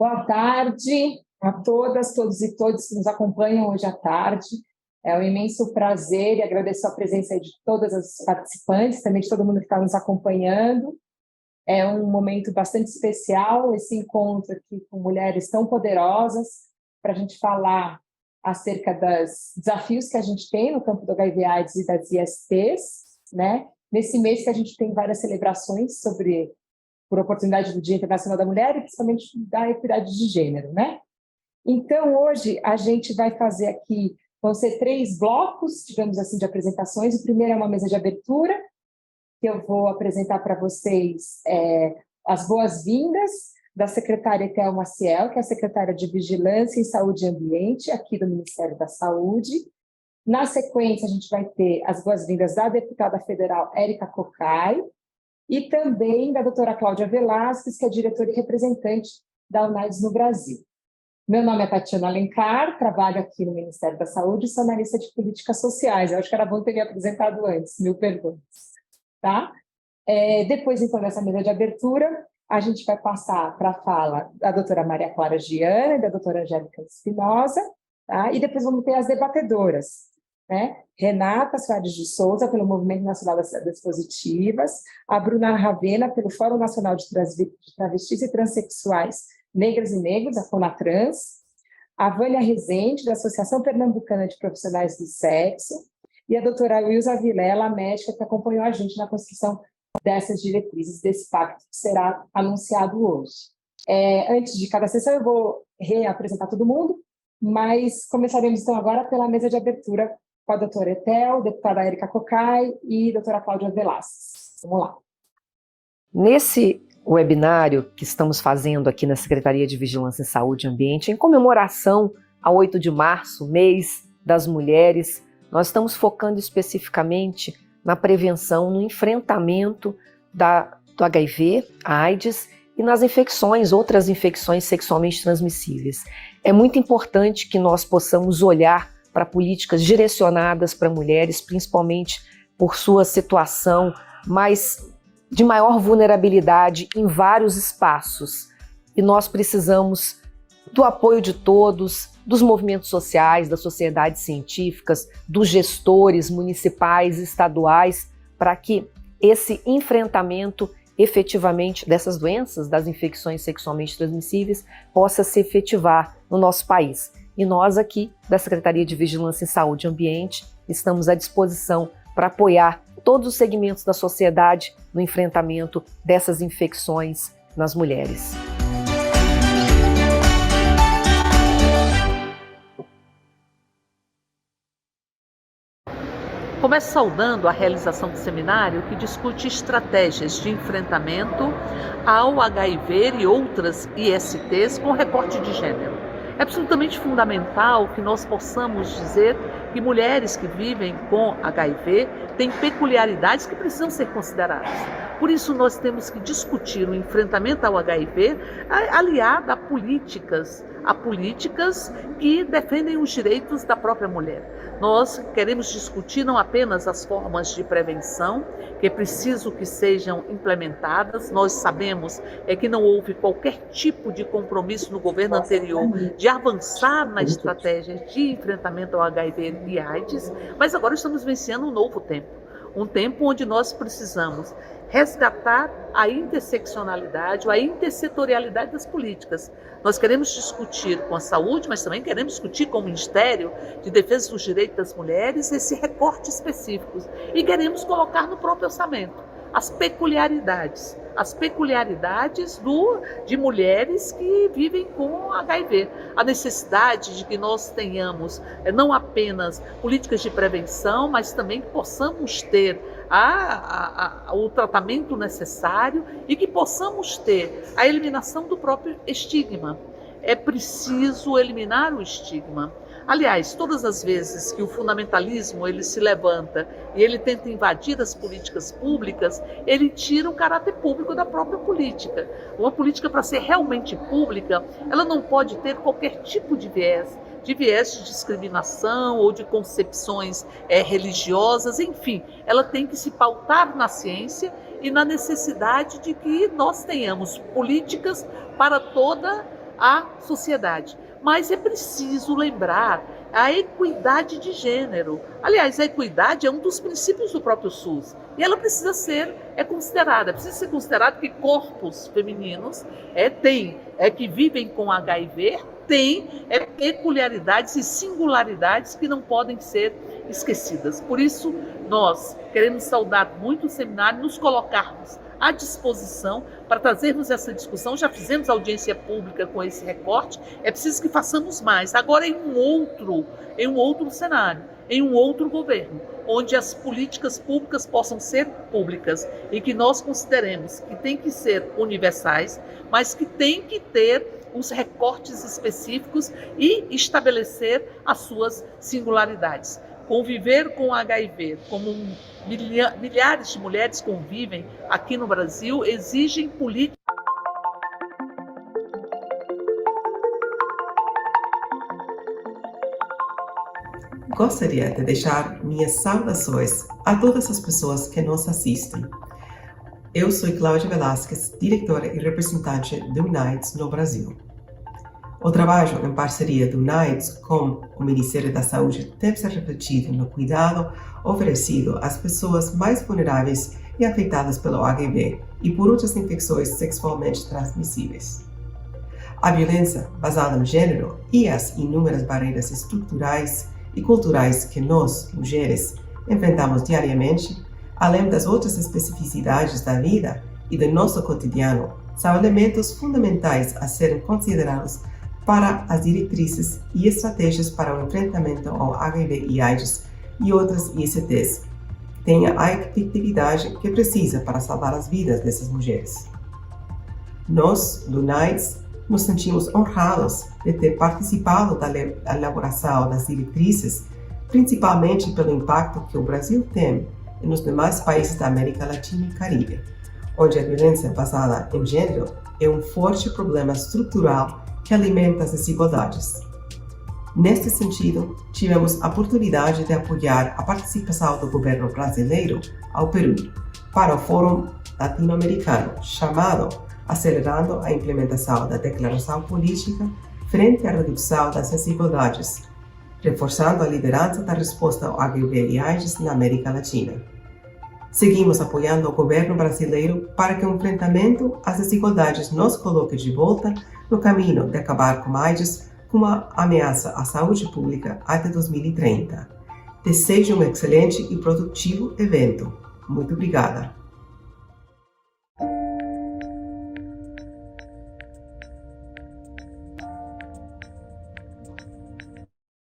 Boa tarde a todas, todos e todas que nos acompanham hoje à tarde. É um imenso prazer e agradeço a presença de todas as participantes, também de todo mundo que está nos acompanhando. É um momento bastante especial, esse encontro aqui com mulheres tão poderosas, para a gente falar acerca dos desafios que a gente tem no campo do HIV/AIDS e das ISTs, né? Nesse mês que a gente tem várias celebrações por oportunidade do Dia Internacional da Mulher e principalmente da equidade de gênero, né? Então, hoje, a gente vai fazer aqui, vão ser 3 blocos, digamos assim, de apresentações. O primeiro é uma mesa de abertura, que eu vou apresentar para vocês as boas-vindas da secretária Etel Maciel, que é a secretária de Vigilância em Saúde e Ambiente, aqui do Ministério da Saúde. Na sequência, a gente vai ter as boas-vindas da deputada federal Érica Cocai, e também da doutora Cláudia Velasquez, que é diretora e representante da UNAIDS no Brasil. Meu nome é Tatiana Alencar, trabalho aqui no Ministério da Saúde e sou analista de políticas sociais. Eu acho que era bom ter me apresentado antes, mil perdões. Tá? Depois, então, dessa mesa de abertura, a gente vai passar para a fala da doutora Maria Clara Giana e da doutora Angélica Espinosa, tá? E depois vamos ter as debatedoras, né? Renata Soares de Souza, pelo Movimento Nacional das Positivas, a Bruna Ravena, pelo Fórum Nacional de Travestis e Transsexuais Negras e Negros, a FONATRANS, a Vânia Rezende, da Associação Pernambucana de Profissionais do Sexo, e a doutora Wilza Vilela, médica, que acompanhou a gente na construção dessas diretrizes, desse pacto que será anunciado hoje. Antes de cada sessão, eu vou reapresentar todo mundo, mas começaremos, então, agora pela mesa de abertura com a doutora Etel, deputada Érica Cocai e doutora Cláudia Velasquez. Vamos lá. Nesse webinário que estamos fazendo aqui na Secretaria de Vigilância em Saúde e Ambiente, em comemoração ao 8 de março, mês das mulheres, nós estamos focando especificamente na prevenção, no enfrentamento do HIV, AIDS e nas infecções, outras infecções sexualmente transmissíveis. É muito importante que nós possamos olhar para políticas direcionadas para mulheres, principalmente por sua situação de maior vulnerabilidade em vários espaços. E nós precisamos do apoio de todos, dos movimentos sociais, das sociedades científicas, dos gestores municipais e estaduais, para que esse enfrentamento efetivamente dessas doenças, das infecções sexualmente transmissíveis, possa se efetivar no nosso país. E nós aqui, da Secretaria de Vigilância em Saúde e Ambiente, estamos à disposição para apoiar todos os segmentos da sociedade no enfrentamento dessas infecções nas mulheres. Começo saudando a realização do seminário que discute estratégias de enfrentamento ao HIV e outras ISTs com recorte de gênero. É absolutamente fundamental que nós possamos dizer que mulheres que vivem com HIV têm peculiaridades que precisam ser consideradas. Por isso, nós temos que discutir o enfrentamento ao HIV aliado a políticas que defendem os direitos da própria mulher. Nós queremos discutir não apenas as formas de prevenção, que é preciso que sejam implementadas. Nós sabemos que não houve qualquer tipo de compromisso no governo anterior de avançar na estratégia de enfrentamento ao HIV e AIDS, mas agora estamos vencendo um novo tempo. Um tempo onde nós precisamos resgatar a interseccionalidade, a intersetorialidade das políticas. Nós queremos discutir com a saúde, mas também queremos discutir com o Ministério de Defesa dos Direitos das Mulheres esse recorte específico e queremos colocar no próprio orçamento as peculiaridades de mulheres que vivem com HIV. A necessidade de que nós tenhamos não apenas políticas de prevenção, mas também que possamos ter o tratamento necessário e que possamos ter a eliminação do próprio estigma. É preciso eliminar o estigma. Aliás, todas as vezes que o fundamentalismo ele se levanta e ele tenta invadir as políticas públicas, ele tira o caráter público da própria política. Uma política, para ser realmente pública, ela não pode ter qualquer tipo de viés de discriminação ou de concepções religiosas, enfim, ela tem que se pautar na ciência e na necessidade de que nós tenhamos políticas para toda à sociedade. Mas é preciso lembrar a equidade de gênero. Aliás, a equidade é um dos princípios do próprio SUS. E ela precisa ser precisa ser considerada que corpos femininos que vivem com HIV têm peculiaridades e singularidades que não podem ser esquecidas. Por isso, nós queremos saudar muito o seminário, nos colocarmos à disposição para trazermos essa discussão. Já fizemos audiência pública com esse recorte, é preciso que façamos mais. Agora em um outro cenário, em um outro governo, onde as políticas públicas possam ser públicas e que nós consideremos que tem que ser universais, mas que tem que ter os recortes específicos e estabelecer as suas singularidades. Conviver com HIV, como milhares de mulheres convivem aqui no Brasil, exigem políticas. Gostaria de deixar minhas saudações a todas as pessoas que nos assistem. Eu sou Cláudia Velasquez, diretora e representante do UNAIDS no Brasil. O trabalho em parceria do UNAIDS com o Ministério da Saúde deve ser refletido no cuidado oferecido às pessoas mais vulneráveis e afetadas pelo HIV e por outras infecções sexualmente transmissíveis. A violência basada no gênero e as inúmeras barreiras estruturais e culturais que nós, mulheres, enfrentamos diariamente, além das outras especificidades da vida e do nosso cotidiano, são elementos fundamentais a serem considerados para as diretrizes e estratégias para o enfrentamento ao HIV e AIDS e outras ISTs, que tenha a efetividade que precisa para salvar as vidas dessas mulheres. Nós, do UNAIDS, nos sentimos honrados de ter participado da elaboração das diretrizes, principalmente pelo impacto que o Brasil tem nos demais países da América Latina e Caribe, onde a violência basada em gênero é um forte problema estrutural que alimenta as desigualdades. Neste sentido, tivemos a oportunidade de apoiar a participação do governo brasileiro ao Peru para o Fórum Latino-Americano, chamado Acelerando a Implementação da Declaração Política frente à redução das desigualdades, reforçando a liderança da resposta ao HIV e AIDS na América Latina. Seguimos apoiando o governo brasileiro para que o enfrentamento às desigualdades nos coloque de volta no caminho de acabar com a AIDS como uma ameaça à saúde pública até 2030. Desejo um excelente e produtivo evento. Muito obrigada.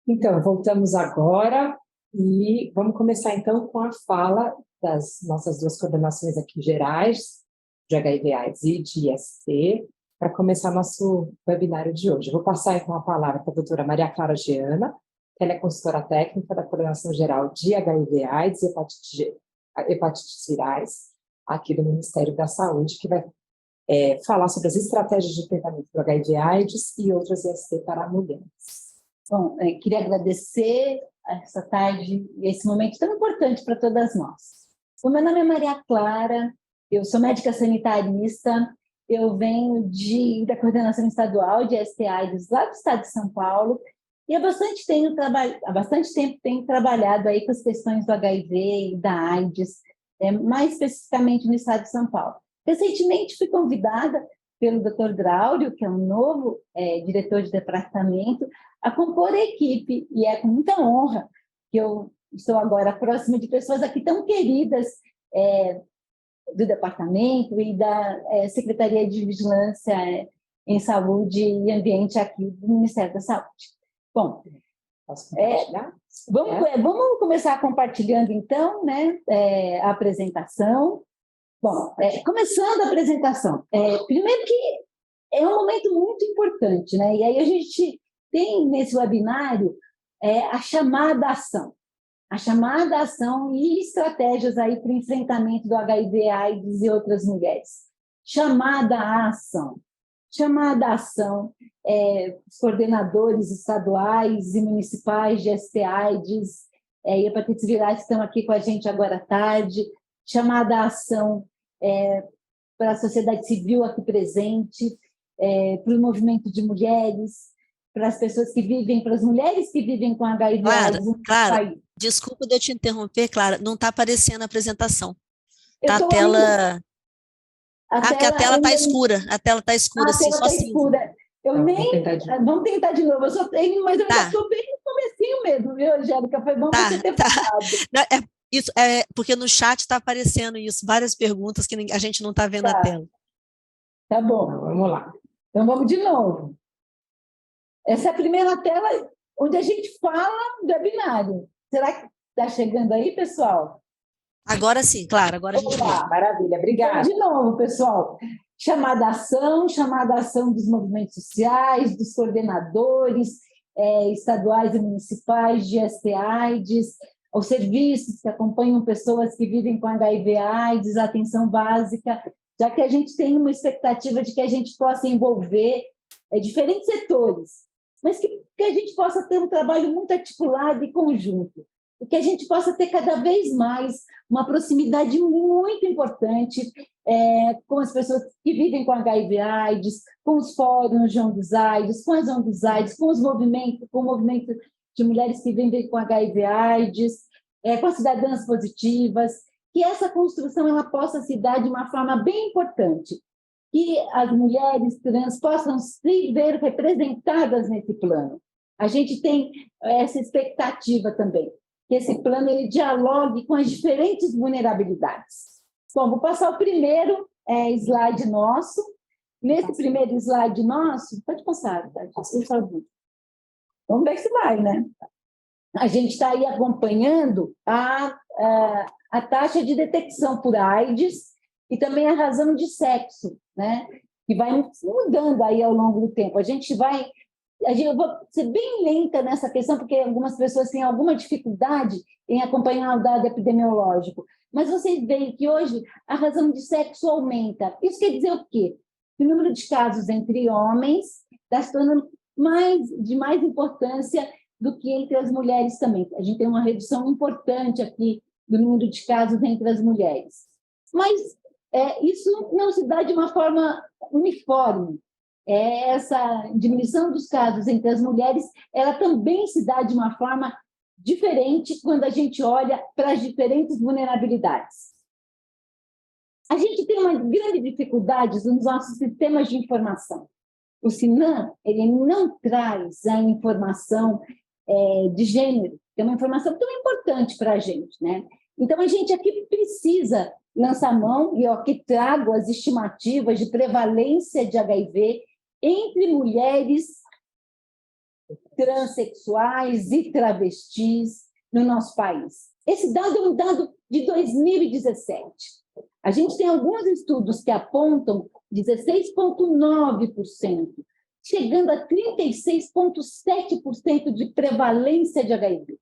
Então, voltamos agora e vamos começar então com a fala das nossas duas coordenações aqui gerais, de HIV/AIDS e de IST, para começar nosso webinário de hoje. Eu vou passar então a palavra para a doutora Maria Clara Geana, que ela é consultora técnica da Coordenação Geral de HIV/AIDS e hepatites virais, aqui do Ministério da Saúde, que vai falar sobre as estratégias de tratamento do HIV/AIDS e outras IST para mulheres. Bom, queria agradecer essa tarde e esse momento tão importante para todas nós. O meu nome é Maria Clara, eu sou médica sanitarista, eu venho da coordenação estadual de ST/AIDS lá do estado de São Paulo e há bastante tempo tenho trabalhado aí com as questões do HIV e da AIDS, mais especificamente no estado de São Paulo. Recentemente fui convidada pelo Dr. Graúlio, que é um novo diretor de departamento, a compor a equipe, e é com muita honra que eu estou agora próxima de pessoas aqui tão queridas do departamento e da Secretaria de Vigilância em Saúde e Ambiente aqui do Ministério da Saúde. Bom, vamos começar compartilhando então, né, a apresentação. Bom, começando a apresentação, primeiro que é um momento muito importante, né? E aí a gente tem nesse webinário a chamada ação e estratégias aí para o enfrentamento do HIV, AIDS e outras mulheres. Chamada à ação, os coordenadores estaduais e municipais de ST/AIDS e hepatites virais que estão aqui com a gente agora à tarde, chamada à ação para a sociedade civil aqui presente, para o movimento de mulheres, para as pessoas que vivem, para as mulheres que vivem com HIV AIDS no Clara, país. desculpa de eu te interromper, Clara, não está aparecendo a apresentação. Eu Tá a tô tela... Porque a tela está ainda- escura, a tela está escura, a assim, tela só está cinza. escura. Eu Vamos nem... tentar de novo. Vamos tentar de novo. Eu só tenho, mas eu ainda Tá. estou bem no comecinho mesmo, viu, Angélica? Foi bom Tá, você ter tá. falado. Não, isso, porque no chat está aparecendo isso, várias perguntas que a gente não está vendo a Tá. tela. Tá bom. Então, vamos lá. Então, vamos de novo. Essa é a primeira tela onde a gente fala do webinário. Será que está chegando aí, pessoal? Agora sim, claro, agora a gente vê. Olá. Maravilha, obrigada. De novo, pessoal. Chamada à ação dos movimentos sociais, dos coordenadores estaduais e municipais de ST-AIDS, aos serviços que acompanham pessoas que vivem com HIV/AIDS, atenção básica, já que a gente tem uma expectativa de que a gente possa envolver diferentes setores, mas que a gente possa ter um trabalho muito articulado e conjunto, e que a gente possa ter cada vez mais uma proximidade muito importante com as pessoas que vivem com HIV/AIDS, com os fóruns de ONGs/AIDS, com as ONGs/AIDS, com o movimento de mulheres que vivem com HIV/AIDS, com as cidadãs positivas, que essa construção ela possa se dar de uma forma bem importante, que as mulheres trans possam se ver representadas nesse plano. A gente tem essa expectativa também, que esse plano ele dialogue com as diferentes vulnerabilidades. Bom, vou passar o primeiro slide nosso. Nesse primeiro slide nosso, pode passar, por favor. Vamos ver se vai, né? A gente está aí acompanhando a taxa de detecção por AIDS e também a razão de sexo, né? Que vai mudando aí ao longo do tempo. Eu vou ser bem lenta nessa questão, porque algumas pessoas têm alguma dificuldade em acompanhar o dado epidemiológico. Mas vocês veem que hoje a razão de sexo aumenta. Isso quer dizer o quê? Que o número de casos entre homens está se tornando de mais importância do que entre as mulheres também. A gente tem uma redução importante aqui do número de casos entre as mulheres. Mas isso não se dá de uma forma uniforme. Essa diminuição dos casos entre as mulheres, ela também se dá de uma forma diferente quando a gente olha para as diferentes vulnerabilidades. A gente tem uma grande dificuldade nos nossos sistemas de informação. O SINAM, ele não traz a informação de gênero, que é uma informação tão importante para a gente, né? Então, a gente aqui precisa lançar mão, e eu aqui trago as estimativas de prevalência de HIV entre mulheres transexuais e travestis no nosso país. Esse dado é um dado de 2017. A gente tem alguns estudos que apontam 16,9%, chegando a 36,7% de prevalência de HIV.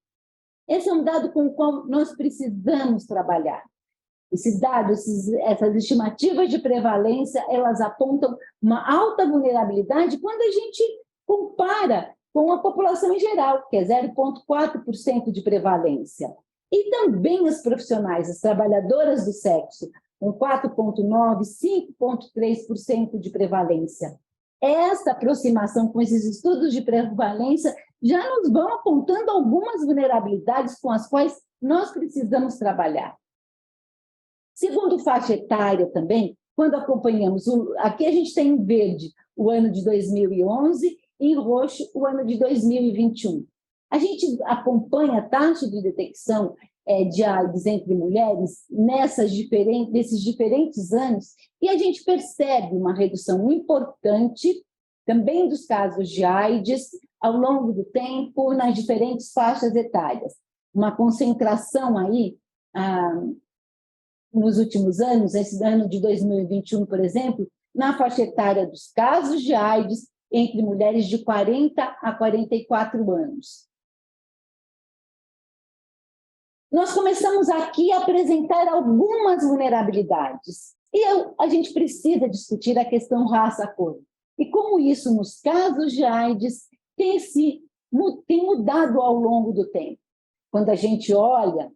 Esse é um dado com o qual nós precisamos trabalhar. Esses dados, essas estimativas de prevalência, elas apontam uma alta vulnerabilidade quando a gente compara com a população em geral, que é 0,4% de prevalência. E também os profissionais, as trabalhadoras do sexo, com 4,9%, 5,3% de prevalência. Essa aproximação com esses estudos de prevalência já nos vão apontando algumas vulnerabilidades com as quais nós precisamos trabalhar. Segundo faixa etária também, quando acompanhamos, aqui a gente tem em verde o ano de 2011 e em roxo o ano de 2021. A gente acompanha a taxa de detecção de AIDS entre mulheres nesses diferentes anos e a gente percebe uma redução importante também dos casos de AIDS ao longo do tempo nas diferentes faixas etárias. Uma concentração aí nos últimos anos, esse ano de 2021, por exemplo, na faixa etária dos casos de AIDS entre mulheres de 40 a 44 anos. Nós começamos aqui a apresentar algumas vulnerabilidades. E a gente precisa discutir a questão raça-cor. E como isso, nos casos de AIDS, tem mudado ao longo do tempo. Quando a gente olha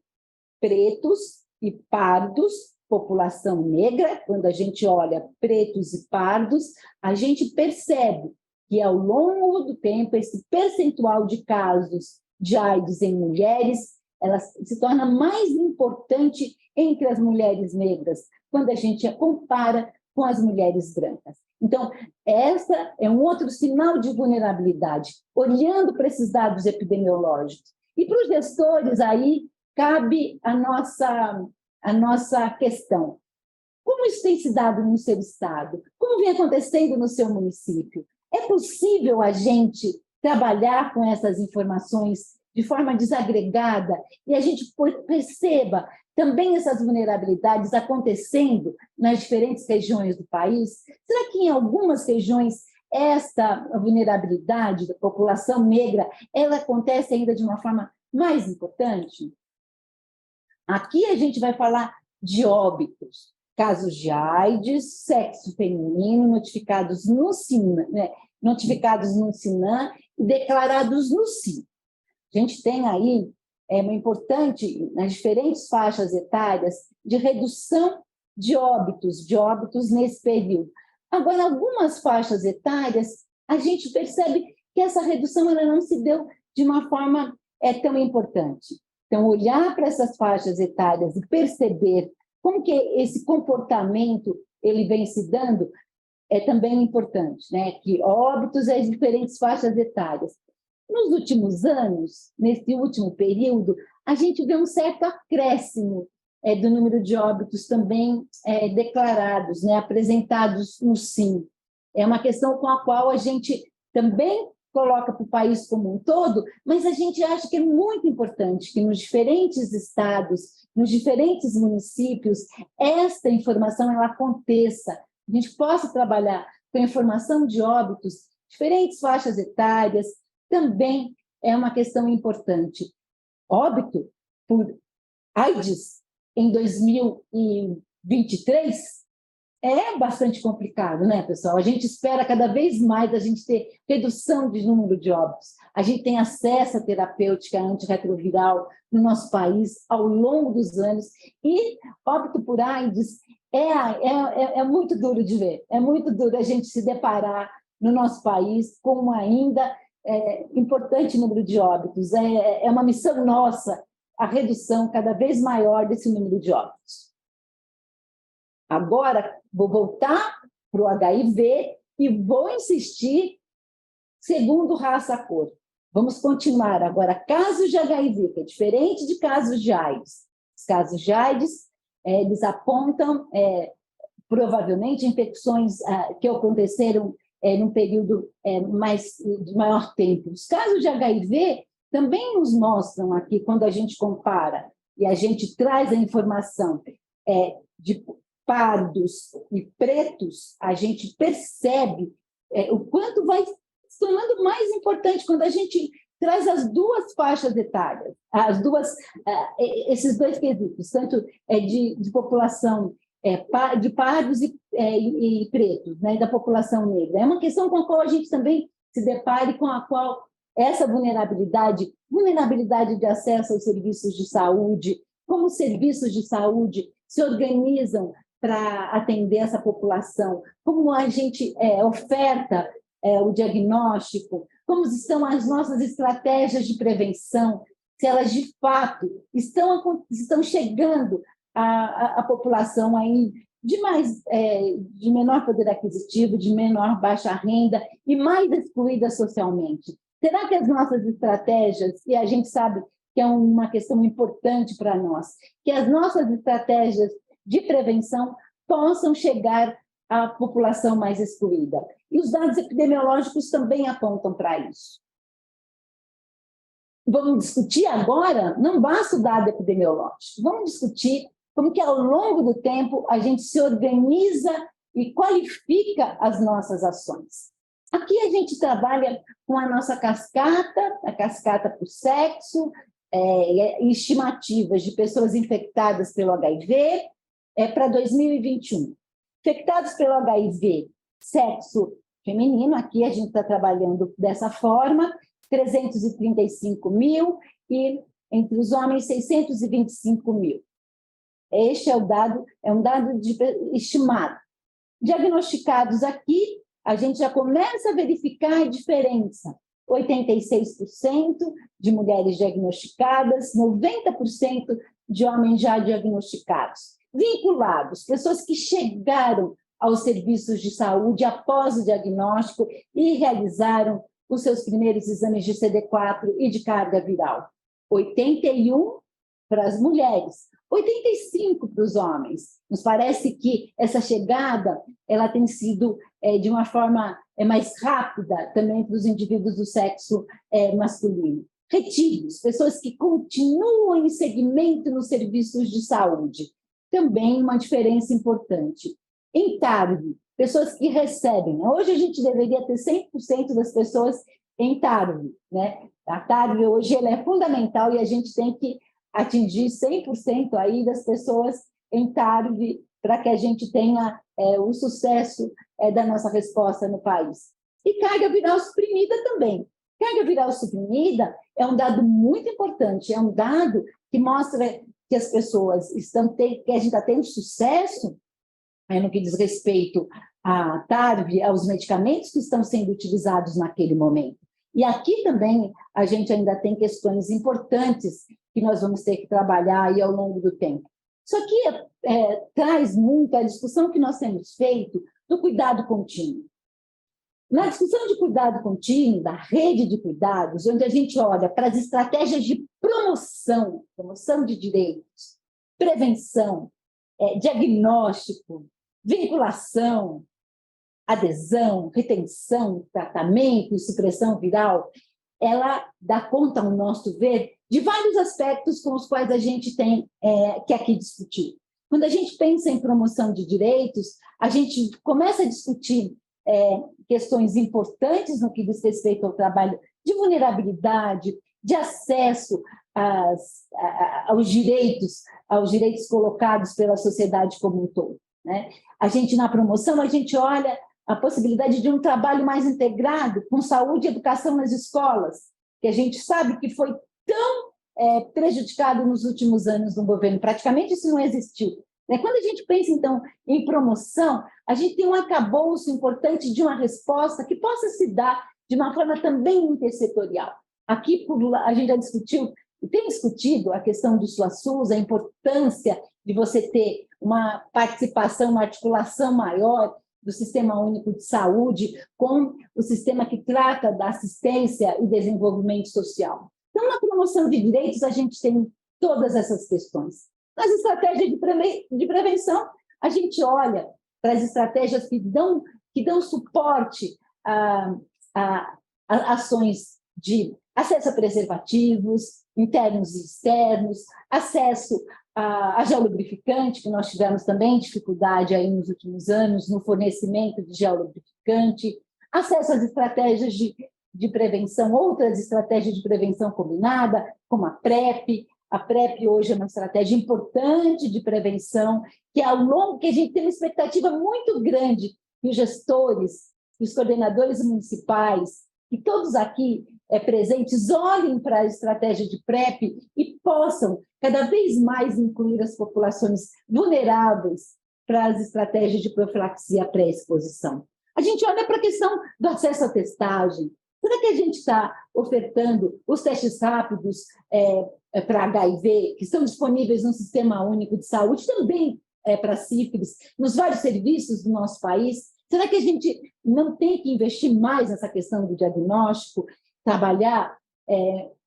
pretos e pardos população negra, quando a gente olha pretos e pardos, a gente percebe que, ao longo do tempo, esse percentual de casos de AIDS em mulheres, ela se torna mais importante entre as mulheres negras, quando a gente a compara com as mulheres brancas. Então, essa é um outro sinal de vulnerabilidade, olhando para esses dados epidemiológicos. E para os gestores, aí, cabe a nossa questão. Como isso tem se dado no seu estado? Como vem acontecendo no seu município? É possível a gente trabalhar com essas informações de forma desagregada e a gente perceba também essas vulnerabilidades acontecendo nas diferentes regiões do país? Será que em algumas regiões esta vulnerabilidade da população negra ela acontece ainda de uma forma mais importante? Aqui a gente vai falar de óbitos, casos de AIDS, sexo feminino, notificados no SINAM, e declarados no SIM. A gente tem aí uma importante, nas diferentes faixas etárias, de redução de óbitos nesse período. Agora, algumas faixas etárias, a gente percebe que essa redução ela não se deu de uma forma tão importante. Então, olhar para essas faixas etárias e perceber como que esse comportamento ele vem se dando é também importante, né? Que óbitos as diferentes faixas etárias. Nos últimos anos, nesse último período, a gente vê um certo acréscimo do número de óbitos também declarados, né? Apresentados no SIM. É uma questão com a qual a gente também coloca para o país como um todo, mas a gente acha que é muito importante que nos diferentes estados, nos diferentes municípios, esta informação ela aconteça, a gente possa trabalhar com a informação de óbitos, diferentes faixas etárias, também é uma questão importante. Óbito por AIDS em 2023 é bastante complicado, né, pessoal? A gente espera cada vez mais a gente ter redução de número de óbitos. A gente tem acesso à terapêutica antirretroviral no nosso país ao longo dos anos e óbito por AIDS é muito duro de ver. É muito duro a gente se deparar no nosso país com um ainda importante número de óbitos. É uma missão nossa a redução cada vez maior desse número de óbitos. Agora, vou voltar para o HIV e vou insistir segundo raça, cor. Vamos continuar agora. Casos de HIV, que é diferente de casos de AIDS. Os casos de AIDS, eles apontam, provavelmente, infecções que aconteceram num período de maior tempo. Os casos de HIV também nos mostram aqui, quando a gente compara e a gente traz a informação de pardos e pretos, a gente percebe o quanto vai se tornando mais importante quando a gente traz as duas faixas etárias, esses dois quesitos, tanto de população de pardos e pretos, né, da população negra. É uma questão com a qual a gente também se depare, com a qual essa vulnerabilidade de acesso aos serviços de saúde, como os serviços de saúde se organizam para atender essa população, como a gente oferta o diagnóstico, como estão as nossas estratégias de prevenção, se elas de fato estão chegando à população aí de menor poder aquisitivo, de menor baixa renda e mais excluída socialmente. Será que as nossas estratégias, e a gente sabe que é uma questão importante para nós, que as nossas estratégias de prevenção possam chegar à população mais excluída? E os dados epidemiológicos também apontam para isso. Vamos discutir agora, não basta o dado epidemiológico, vamos discutir como que ao longo do tempo a gente se organiza e qualifica as nossas ações. Aqui a gente trabalha com a nossa cascata, a cascata por sexo, estimativas de pessoas infectadas pelo HIV para 2021. Infectados pelo HIV, sexo feminino, aqui a gente está trabalhando dessa forma, 335 mil, e entre os homens, 625 mil. Este é um dado estimado. Diagnosticados aqui, a gente já começa a verificar a diferença. 86% de mulheres diagnosticadas, 90% de homens já diagnosticados. Vinculados, pessoas que chegaram aos serviços de saúde após o diagnóstico e realizaram os seus primeiros exames de CD4 e de carga viral. 81 para as mulheres, 85 para os homens. Nos parece que essa chegada ela tem sido de uma forma mais rápida também para os indivíduos do sexo masculino. Retidos, pessoas que continuam em segmento nos serviços de saúde. Também uma diferença importante. Em TARV, pessoas que recebem. Hoje a gente deveria ter 100% das pessoas em TARV, né? A TARV hoje ela é fundamental e a gente tem que atingir 100% aí das pessoas em TARV para que a gente tenha o sucesso da nossa resposta no país. E carga viral suprimida também. Carga viral suprimida é um dado muito importante, é um dado que mostra que as pessoas que a gente está tendo sucesso no que diz respeito à TARV, aos medicamentos que estão sendo utilizados naquele momento. E aqui também a gente ainda tem questões importantes que nós vamos ter que trabalhar aí ao longo do tempo. Isso aqui traz muito a discussão que nós temos feito do cuidado contínuo. Na discussão de cuidado contínuo, da rede de cuidados, onde a gente olha para as estratégias de promoção de direitos, prevenção, diagnóstico, vinculação, adesão, retenção, tratamento e supressão viral, ela dá conta, ao nosso ver, de vários aspectos com os quais a gente tem que aqui discutir. Quando a gente pensa em promoção de direitos, a gente começa a discutir questões importantes no que diz respeito ao trabalho de vulnerabilidade, de acesso aos direitos colocados pela sociedade como um todo, né? A gente, na promoção, a gente olha a possibilidade de um trabalho mais integrado com saúde e educação nas escolas, que a gente sabe que foi tão prejudicado nos últimos anos no governo, praticamente isso não existiu. Quando a gente pensa, então, em promoção, a gente tem um arcabouço importante de uma resposta que possa se dar de uma forma também intersetorial. Aqui a gente já discutiu, e tem discutido a questão do SUAS, a importância de você ter uma participação, uma articulação maior do Sistema Único de Saúde com o sistema que trata da assistência e desenvolvimento social. Então, na promoção de direitos, a gente tem todas essas questões. Nas estratégias de prevenção, a gente olha para as estratégias que dão suporte a ações de acesso a preservativos, internos e externos, acesso a gel lubrificante, que nós tivemos também dificuldade aí nos últimos anos no fornecimento de gel lubrificante, acesso às estratégias de prevenção, outras estratégias de prevenção combinada, como a PrEP. A PrEP hoje é uma estratégia importante de prevenção, que ao longo que a gente tem uma expectativa muito grande que os gestores, que os coordenadores municipais, que todos aqui presentes olhem para a estratégia de PrEP e possam cada vez mais incluir as populações vulneráveis para as estratégias de profilaxia pré-exposição. A gente olha para a questão do acesso à testagem. Será que a gente está ofertando os testes rápidos para HIV, que estão disponíveis no Sistema Único de Saúde, também para sífilis, nos vários serviços do nosso país? Será que a gente não tem que investir mais nessa questão do diagnóstico, trabalhar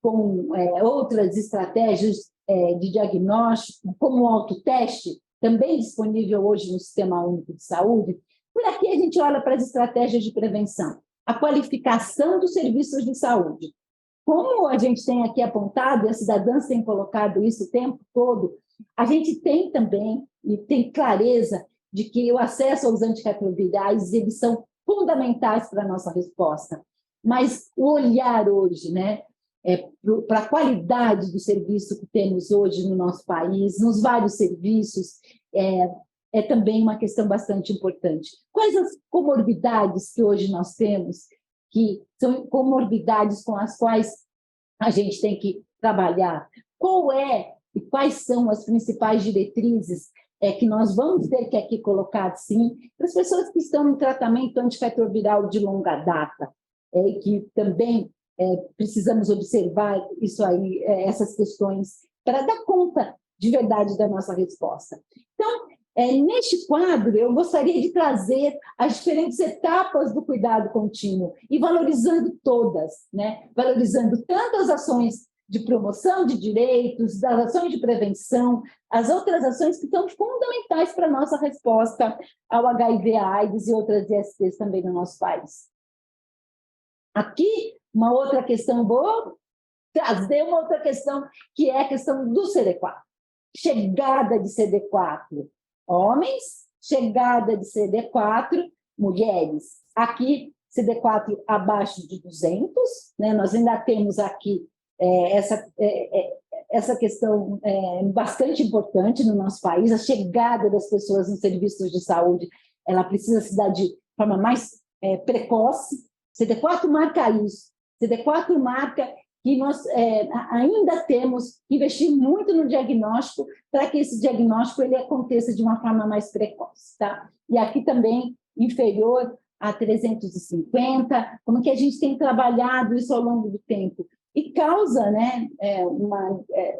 com outras estratégias de diagnóstico, como o autoteste, também disponível hoje no Sistema Único de Saúde? Por aqui a gente olha para as estratégias de prevenção, a qualificação dos serviços de saúde. Como a gente tem aqui apontado, e as cidadãs têm colocado isso o tempo todo, a gente tem também, e tem clareza, de que o acesso aos antirretrovirais, eles são fundamentais para a nossa resposta. Mas o olhar hoje, para a qualidade do serviço que temos hoje no nosso país, nos vários serviços, é também uma questão bastante importante. Quais as comorbidades que hoje nós temos, que são comorbidades com as quais a gente tem que trabalhar? Qual é e quais são as principais diretrizes que nós vamos ter que aqui colocar, sim, para as pessoas que estão em tratamento antirretroviral de longa data, que também precisamos observar isso aí, essas questões, para dar conta de verdade da nossa resposta. Então, neste quadro, eu gostaria de trazer as diferentes etapas do cuidado contínuo e valorizando todas, né? Valorizando tanto as ações de promoção de direitos, das ações de prevenção, as outras ações que são fundamentais para a nossa resposta ao HIV/AIDS e outras ISTs também no nosso país. Aqui, uma outra questão, vou trazer uma outra questão, que é a questão do CD4. Chegada de CD4, homens, chegada de CD4, mulheres. Aqui, CD4 abaixo de 200, né? Nós ainda temos aqui essa questão bastante importante no nosso país. A chegada das pessoas nos serviços de saúde, ela precisa se dar de forma mais precoce. CD4 marca isso. CD4 marca que nós ainda temos que investir muito no diagnóstico para que esse diagnóstico ele aconteça de uma forma mais precoce, tá? E aqui também inferior a 350, como que a gente tem trabalhado isso ao longo do tempo? E causa, né,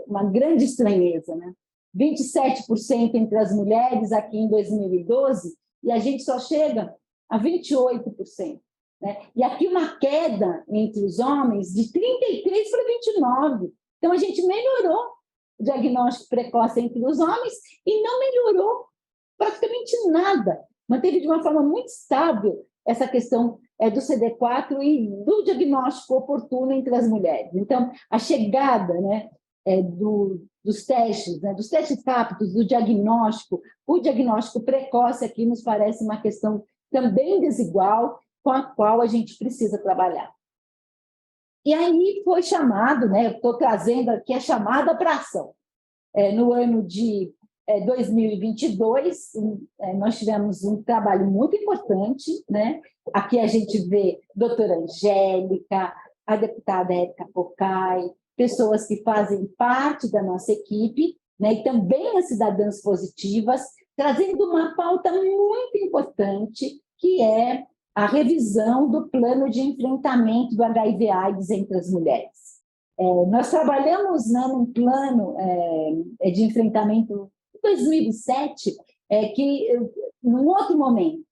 uma grande estranheza, né? 27% entre as mulheres aqui em 2012 e a gente só chega a 28%. Né? E aqui uma queda entre os homens de 33 para 29. Então, a gente melhorou o diagnóstico precoce entre os homens e não melhorou praticamente nada. Manteve de uma forma muito estável essa questão do CD4 e do diagnóstico oportuno entre as mulheres. Então, a chegada, né, dos testes, né, dos testes rápidos, do diagnóstico, o diagnóstico precoce aqui nos parece uma questão também desigual, com a qual a gente precisa trabalhar. E aí foi chamado, né, eu estou trazendo aqui a chamada para ação. No ano de 2022, nós tivemos um trabalho muito importante, né? Aqui a gente vê a doutora Angélica, a deputada Érica Cocai, pessoas que fazem parte da nossa equipe, né? E também as cidadãs positivas, trazendo uma pauta muito importante, que é a revisão do plano de enfrentamento do HIV/AIDS entre as mulheres. Nós trabalhamos, né, num plano de enfrentamento em 2007, que num outro momento,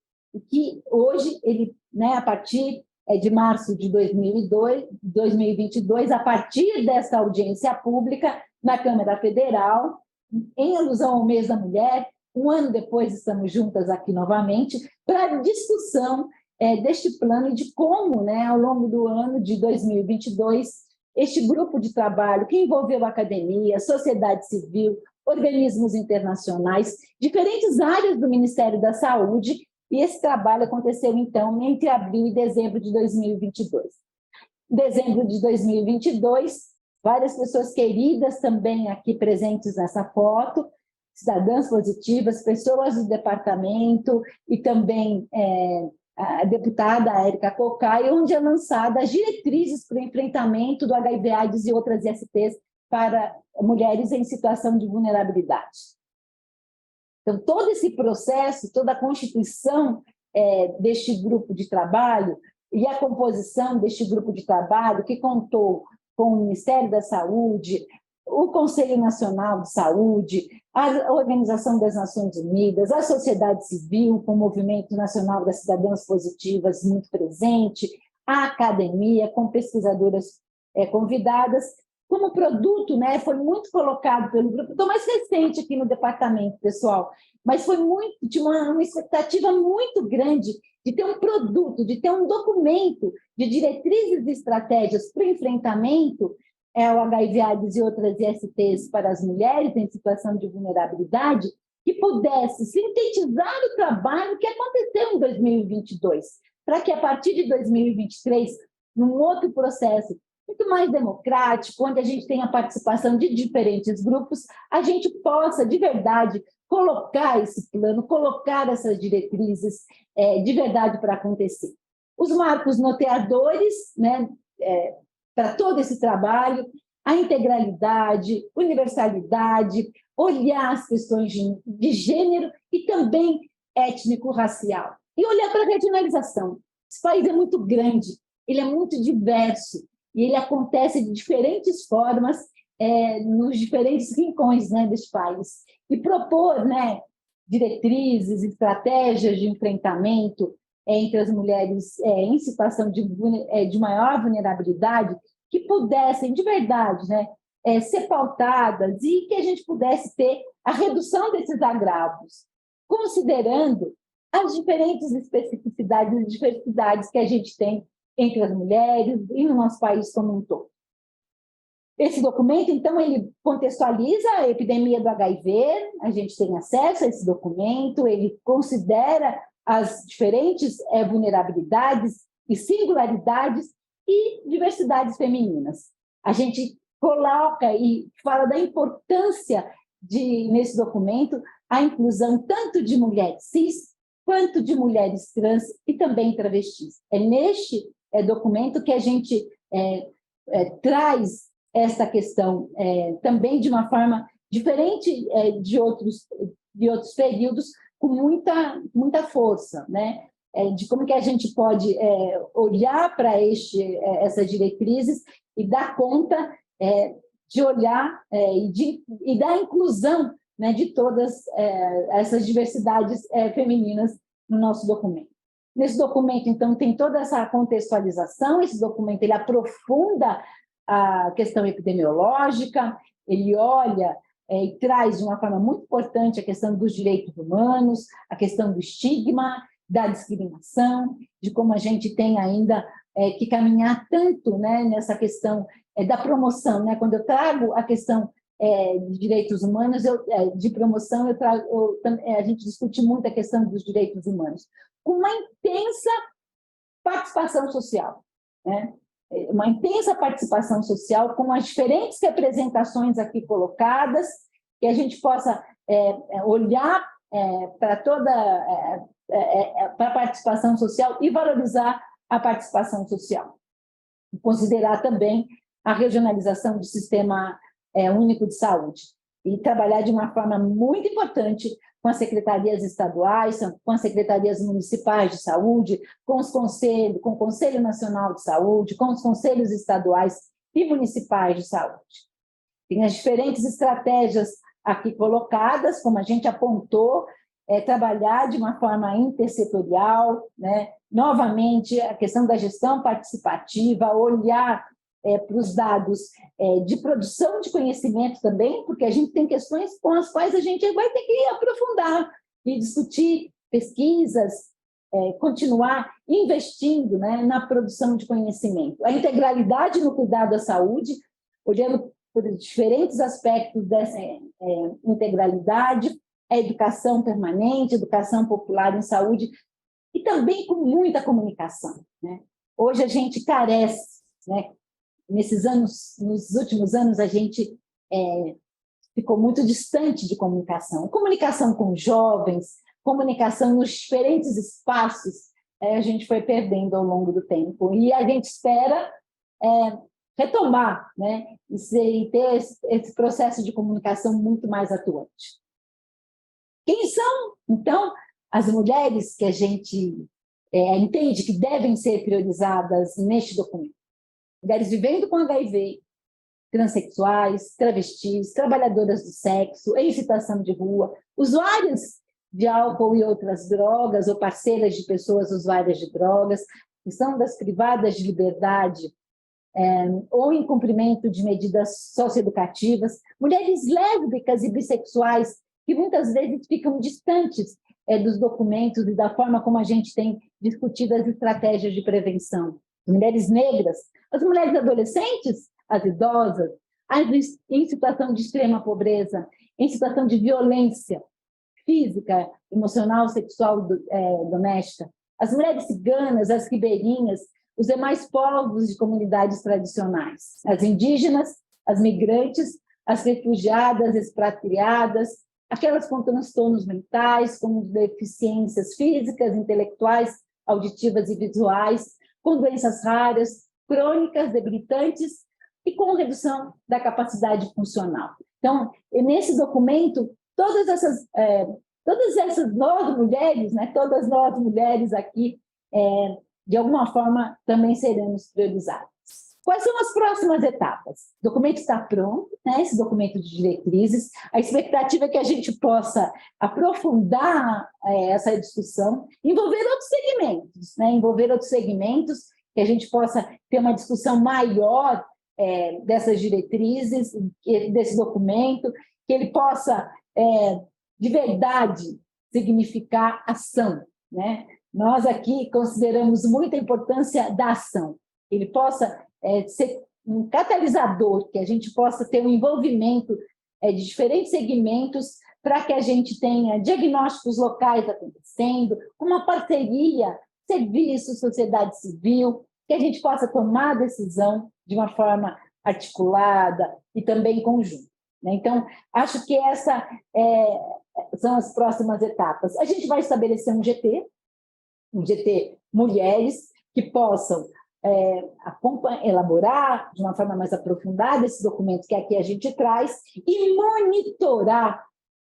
que hoje, ele, né, a partir de março de 2022, a partir dessa audiência pública na Câmara Federal, em alusão ao mês da mulher, um ano depois estamos juntas aqui novamente, para discussão deste plano e de como, né, ao longo do ano de 2022, este grupo de trabalho que envolveu a academia, sociedade civil, organismos internacionais, diferentes áreas do Ministério da Saúde, e esse trabalho aconteceu, então, entre abril e dezembro de 2022. Em dezembro de 2022, várias pessoas queridas também aqui presentes nessa foto, cidadãs positivas, pessoas do departamento e também a deputada Érica Cocai, onde é lançada as diretrizes para o enfrentamento do HIV/AIDS e outras ISTs para mulheres em situação de vulnerabilidade. Então, todo esse processo, toda a constituição deste grupo de trabalho e a composição deste grupo de trabalho, que contou com o Ministério da Saúde, o Conselho Nacional de Saúde, a Organização das Nações Unidas, a sociedade civil, com o Movimento Nacional das Cidadãs Positivas muito presente, a academia, com pesquisadoras convidadas. Como produto, né, foi muito colocado pelo grupo, estou mais recente aqui no departamento, pessoal, mas foi de uma expectativa muito grande de ter um produto, de ter um documento de diretrizes e estratégias para o enfrentamento ao HIV/AIDS e outras ISTs para as mulheres em situação de vulnerabilidade, que pudesse sintetizar o trabalho que aconteceu em 2022, para que a partir de 2023, num outro processo muito mais democrático, onde a gente tem a participação de diferentes grupos, a gente possa, de verdade, colocar esse plano, colocar essas diretrizes de verdade para acontecer. Os marcos norteadores, né, para todo esse trabalho, a integralidade, universalidade, olhar as questões de gênero e também étnico-racial. E olhar para a regionalização. Esse país é muito grande, ele é muito diverso, e ele acontece de diferentes formas nos diferentes rincões, né, deste país. E propor, né, diretrizes, estratégias de enfrentamento entre as mulheres em situação de maior vulnerabilidade, que pudessem, de verdade, né, ser pautadas e que a gente pudesse ter a redução desses agravos, considerando as diferentes especificidades e diversidades que a gente tem entre as mulheres e no nosso país como um todo. Esse documento, então, ele contextualiza a epidemia do HIV, a gente tem acesso a esse documento, ele considera as diferentes vulnerabilidades e singularidades e diversidades femininas. A gente coloca e fala da importância nesse documento, a inclusão tanto de mulheres cis, quanto de mulheres trans e também travestis. É neste documento que a gente traz esta questão também de uma forma diferente de outros períodos, com muita força, né? De como que a gente pode olhar para essas diretrizes e dar conta de olhar e da inclusão, né, de todas essas diversidades femininas no nosso documento. Nesse documento, então, tem toda essa contextualização, esse documento ele aprofunda a questão epidemiológica, ele olha e traz de uma forma muito importante a questão dos direitos humanos, a questão do estigma, da discriminação, de como a gente tem ainda que caminhar tanto, né, nessa questão da promoção, né? Quando eu trago a questão de direitos humanos, de promoção, a gente discute muito a questão dos direitos humanos, com uma intensa participação social, né? Uma intensa participação social com as diferentes representações aqui colocadas, que a gente possa olhar para para a participação social e valorizar a participação social. Considerar também a regionalização do Sistema Único de Saúde e trabalhar de uma forma muito importante com as secretarias estaduais, com as secretarias municipais de saúde, com os conselhos, com o Conselho Nacional de Saúde, com os conselhos estaduais e municipais de saúde. Tem as diferentes estratégias aqui colocadas, como a gente apontou, trabalhar de uma forma intersetorial, né? Novamente, a questão da gestão participativa, olhar para os dados de produção de conhecimento também, porque a gente tem questões com as quais a gente vai ter que aprofundar e discutir pesquisas, continuar investindo, né, na produção de conhecimento. A integralidade no cuidado à saúde, olhando por diferentes aspectos dessa integralidade, a educação permanente, educação popular em saúde, e também com muita comunicação, né? Hoje a gente carece, né? Nos últimos anos, a gente ficou muito distante de comunicação. Comunicação com jovens, comunicação nos diferentes espaços, a gente foi perdendo ao longo do tempo. E a gente espera retomar, né? E ter esse processo de comunicação muito mais atuante. Quem são, então, as mulheres que a gente entende que devem ser priorizadas neste documento? Mulheres vivendo com HIV, transexuais, travestis, trabalhadoras do sexo, em situação de rua, usuárias de álcool e outras drogas, ou parceiras de pessoas usuárias de drogas, que são das privadas de liberdade ou em cumprimento de medidas socioeducativas, mulheres lésbicas e bissexuais, que muitas vezes ficam distantes dos documentos e da forma como a gente tem discutido as estratégias de prevenção. Mulheres negras, as mulheres adolescentes, as idosas, as em situação de extrema pobreza, em situação de violência física, emocional, sexual, doméstica, as mulheres ciganas, as ribeirinhas, os demais povos de comunidades tradicionais, as indígenas, as migrantes, as refugiadas, expatriadas, aquelas com transtornos mentais, com deficiências físicas, intelectuais, auditivas e visuais, com doenças raras, crônicas, debilitantes, e com redução da capacidade funcional. Então, nesse documento, todas essas nós mulheres, né, todas nós mulheres aqui, de alguma forma, também seremos priorizadas. Quais são as próximas etapas? O documento está pronto, né, esse documento de diretrizes. A expectativa é que a gente possa aprofundar essa discussão, envolver outros segmentos, que a gente possa ter uma discussão maior dessas diretrizes, desse documento, que ele possa, de verdade, significar ação, né? Nós aqui consideramos muita importância da ação. Ele possa ser um catalisador, que a gente possa ter um envolvimento de diferentes segmentos para que a gente tenha diagnósticos locais acontecendo, uma parceria, serviço, sociedade civil, que a gente possa tomar a decisão de uma forma articulada e também conjunta. Então, acho que essas são as próximas etapas. A gente vai estabelecer um GT Mulheres, que possam elaborar de uma forma mais aprofundada esses documentos que aqui a gente traz e monitorar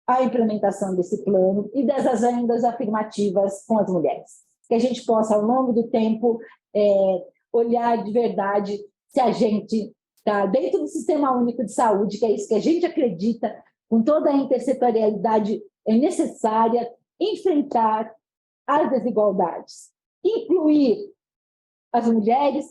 a implementação desse plano e das agendas afirmativas com as mulheres. Que a gente possa, ao longo do tempo, olhar de verdade se a gente está dentro do Sistema Único de Saúde, que é isso que a gente acredita, com toda a intersetorialidade necessária, enfrentar as desigualdades, incluir as mulheres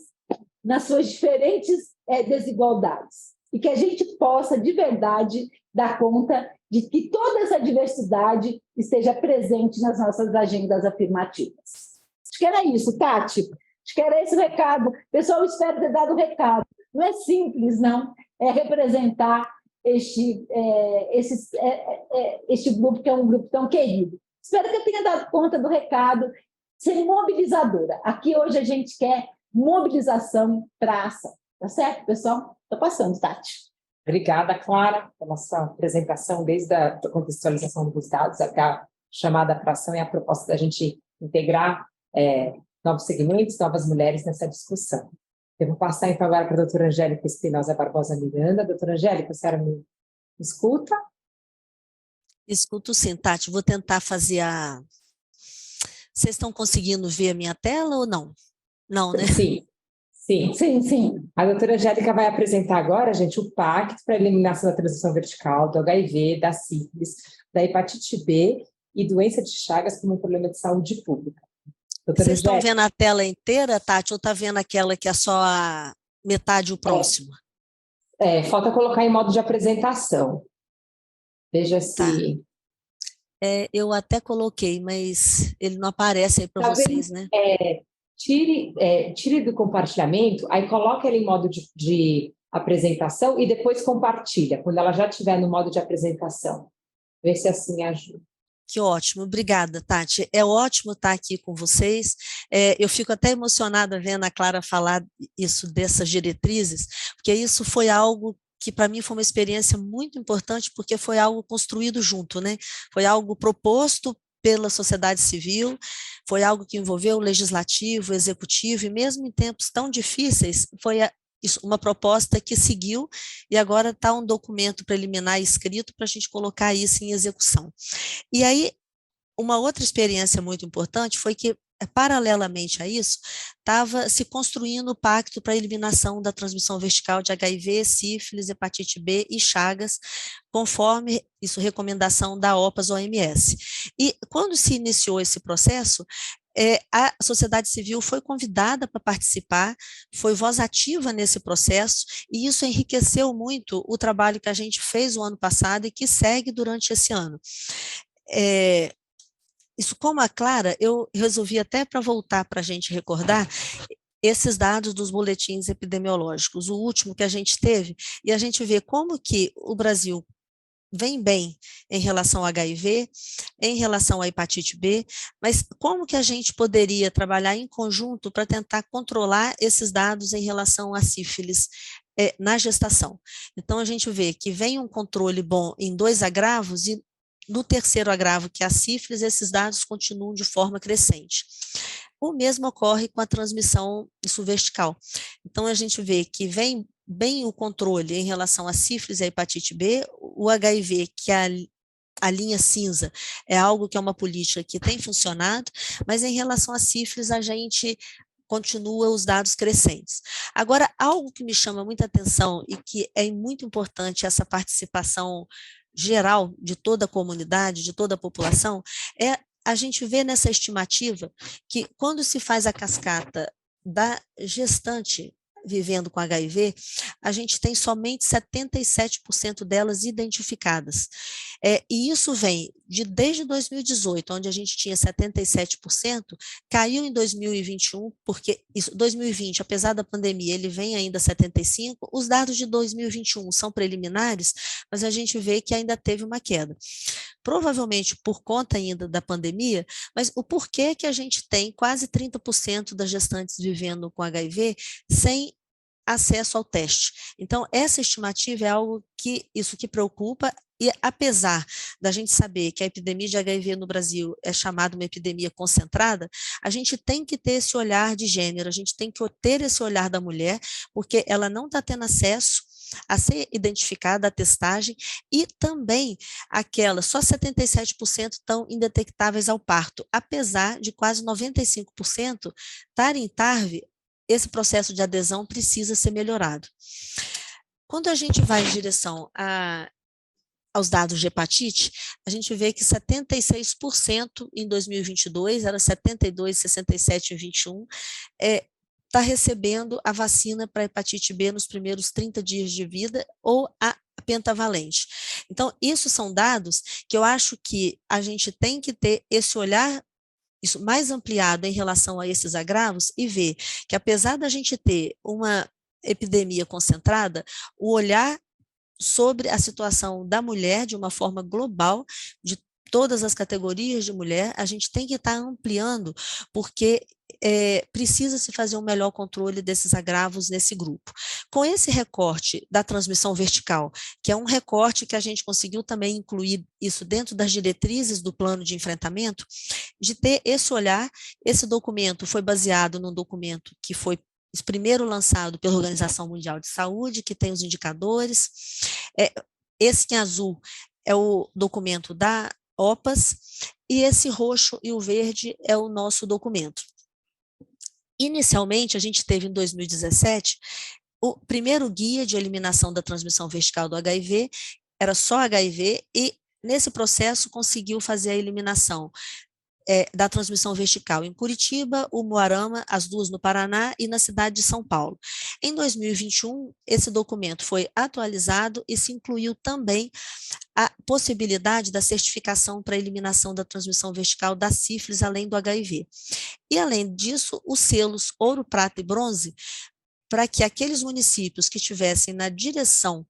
nas suas diferentes desigualdades, e que a gente possa, de verdade, dar conta de que toda essa diversidade esteja presente nas nossas agendas afirmativas. Acho que era isso, Tati. Acho que era esse o recado. Pessoal, espero ter dado o recado. Não é simples, não. É representar este grupo, que é um grupo tão querido. Espero que eu tenha dado conta do recado, ser mobilizadora. Aqui hoje a gente quer mobilização para a ação. Tá certo, pessoal? Estou passando, Tati. Obrigada, Clara, pela sua apresentação, desde a contextualização dos dados até a chamada para ação e a proposta da gente integrar novos segmentos, novas mulheres nessa discussão. Eu vou passar então agora para a doutora Angélica Espinosa Barbosa Miranda. Doutora Angélica, a senhora me escuta? Escuto sim, Tati. Vou tentar fazer a... Vocês estão conseguindo ver a minha tela ou não? Não, né? Sim. A doutora Angélica vai apresentar agora, gente, o Pacto para a Eliminação da Transmissão Vertical, do HIV, da sífilis, da hepatite B e doença de Chagas como um problema de saúde pública. Doutora Vocês estão Angélica, vendo a tela inteira, Tati, ou está vendo aquela que é só a metade o próximo? falta colocar em modo de apresentação. Veja se... Eu até coloquei, mas ele não aparece aí para vocês, né? Tire do compartilhamento, aí coloque ele em modo de apresentação e depois compartilha, quando ela já estiver no modo de apresentação. Vê se assim ajuda. Que ótimo, obrigada, Tati. É ótimo estar aqui com vocês. Eu fico até emocionada vendo a Clara falar isso dessas diretrizes, porque isso foi algo que para mim foi uma experiência muito importante, porque foi algo construído junto, né? Foi algo proposto pela sociedade civil, foi algo que envolveu o legislativo, o executivo, e mesmo em tempos tão difíceis, foi uma proposta que seguiu, e agora está um documento preliminar escrito para a gente colocar isso em execução. E aí, uma outra experiência muito importante foi que, paralelamente a isso, estava se construindo o pacto para a eliminação da transmissão vertical de HIV, sífilis, hepatite B e Chagas, conforme isso, recomendação da OPAS-OMS. E quando se iniciou esse processo, a sociedade civil foi convidada para participar, foi voz ativa nesse processo, e isso enriqueceu muito o trabalho que a gente fez o ano passado e que segue durante esse ano. Isso, como a Clara, eu resolvi até para voltar para a gente recordar esses dados dos boletins epidemiológicos, o último que a gente teve, e a gente vê como que o Brasil vem bem em relação ao HIV, em relação à hepatite B, mas como que a gente poderia trabalhar em conjunto para tentar controlar esses dados em relação à sífilis na gestação? Então, a gente vê que vem um controle bom em 2 agravos e no terceiro agravo, que é a sífilis, esses dados continuam de forma crescente. O mesmo ocorre com a transmissão vertical. Então, a gente vê que vem bem o controle em relação à sífilis e à hepatite B, o HIV, que é a linha cinza, é algo que é uma política que tem funcionado, mas em relação à sífilis, a gente continua os dados crescentes. Agora, algo que me chama muita atenção e que é muito importante essa participação geral de toda a comunidade, de toda a população, é a gente ver nessa estimativa que quando se faz a cascata da gestante vivendo com HIV, a gente tem somente 77% delas identificadas. E isso vem desde 2018, onde a gente tinha 77%, caiu em 2021, porque 2020, apesar da pandemia, ele vem ainda 75%, os dados de 2021 são preliminares, mas a gente vê que ainda teve uma queda. Provavelmente por conta ainda da pandemia, mas o porquê que a gente tem quase 30% das gestantes vivendo com HIV sem acesso ao teste. Então, essa estimativa é algo que preocupa, e apesar da gente saber que a epidemia de HIV no Brasil é chamada uma epidemia concentrada, a gente tem que ter esse olhar de gênero, a gente tem que ter esse olhar da mulher, porque ela não está tendo acesso a ser identificada a testagem, e também só 77% estão indetectáveis ao parto, apesar de quase 95% estarem em TARV. Esse processo de adesão precisa ser melhorado. Quando a gente vai em direção aos dados de hepatite, a gente vê que 76% em 2022, era 72, 67 em 21, está recebendo a vacina para hepatite B nos primeiros 30 dias de vida, ou a pentavalente. Então, isso são dados que eu acho que a gente tem que ter esse olhar isso mais ampliado em relação a esses agravos, e ver que, apesar da gente ter uma epidemia concentrada, o olhar sobre a situação da mulher de uma forma global, de todas as categorias de mulher, a gente tem que estar ampliando, porque precisa se fazer um melhor controle desses agravos nesse grupo. Com esse recorte da transmissão vertical, que é um recorte que a gente conseguiu também incluir isso dentro das diretrizes do plano de enfrentamento, de ter esse olhar. Esse documento foi baseado num documento que foi primeiro lançado pela Organização Mundial de Saúde, que tem os indicadores. Esse em azul é o documento da OPAS, e esse roxo e o verde é o nosso documento. Inicialmente, a gente teve em 2017 o primeiro guia de eliminação da transmissão vertical do HIV, era só HIV, e nesse processo conseguiu fazer a eliminação da transmissão vertical em Curitiba, Umuarama, as duas no Paraná e na cidade de São Paulo. Em 2021, esse documento foi atualizado e se incluiu também a possibilidade da certificação para eliminação da transmissão vertical da sífilis, além do HIV. E, além disso, os selos ouro, prata e bronze, para que aqueles municípios que estivessem na direção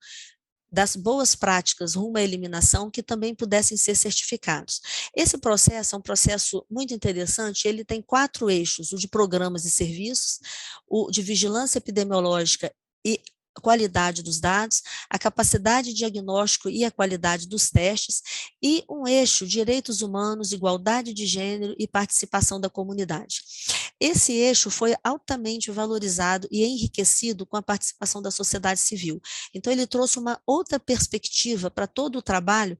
das boas práticas rumo à eliminação, que também pudessem ser certificados. Esse processo é um processo muito interessante, ele tem 4 eixos: o de programas e serviços, o de vigilância epidemiológica e qualidade dos dados, a capacidade de diagnóstico e a qualidade dos testes, e um eixo: direitos humanos, igualdade de gênero e participação da comunidade. Esse eixo foi altamente valorizado e enriquecido com a participação da sociedade civil. Então, ele trouxe uma outra perspectiva para todo o trabalho,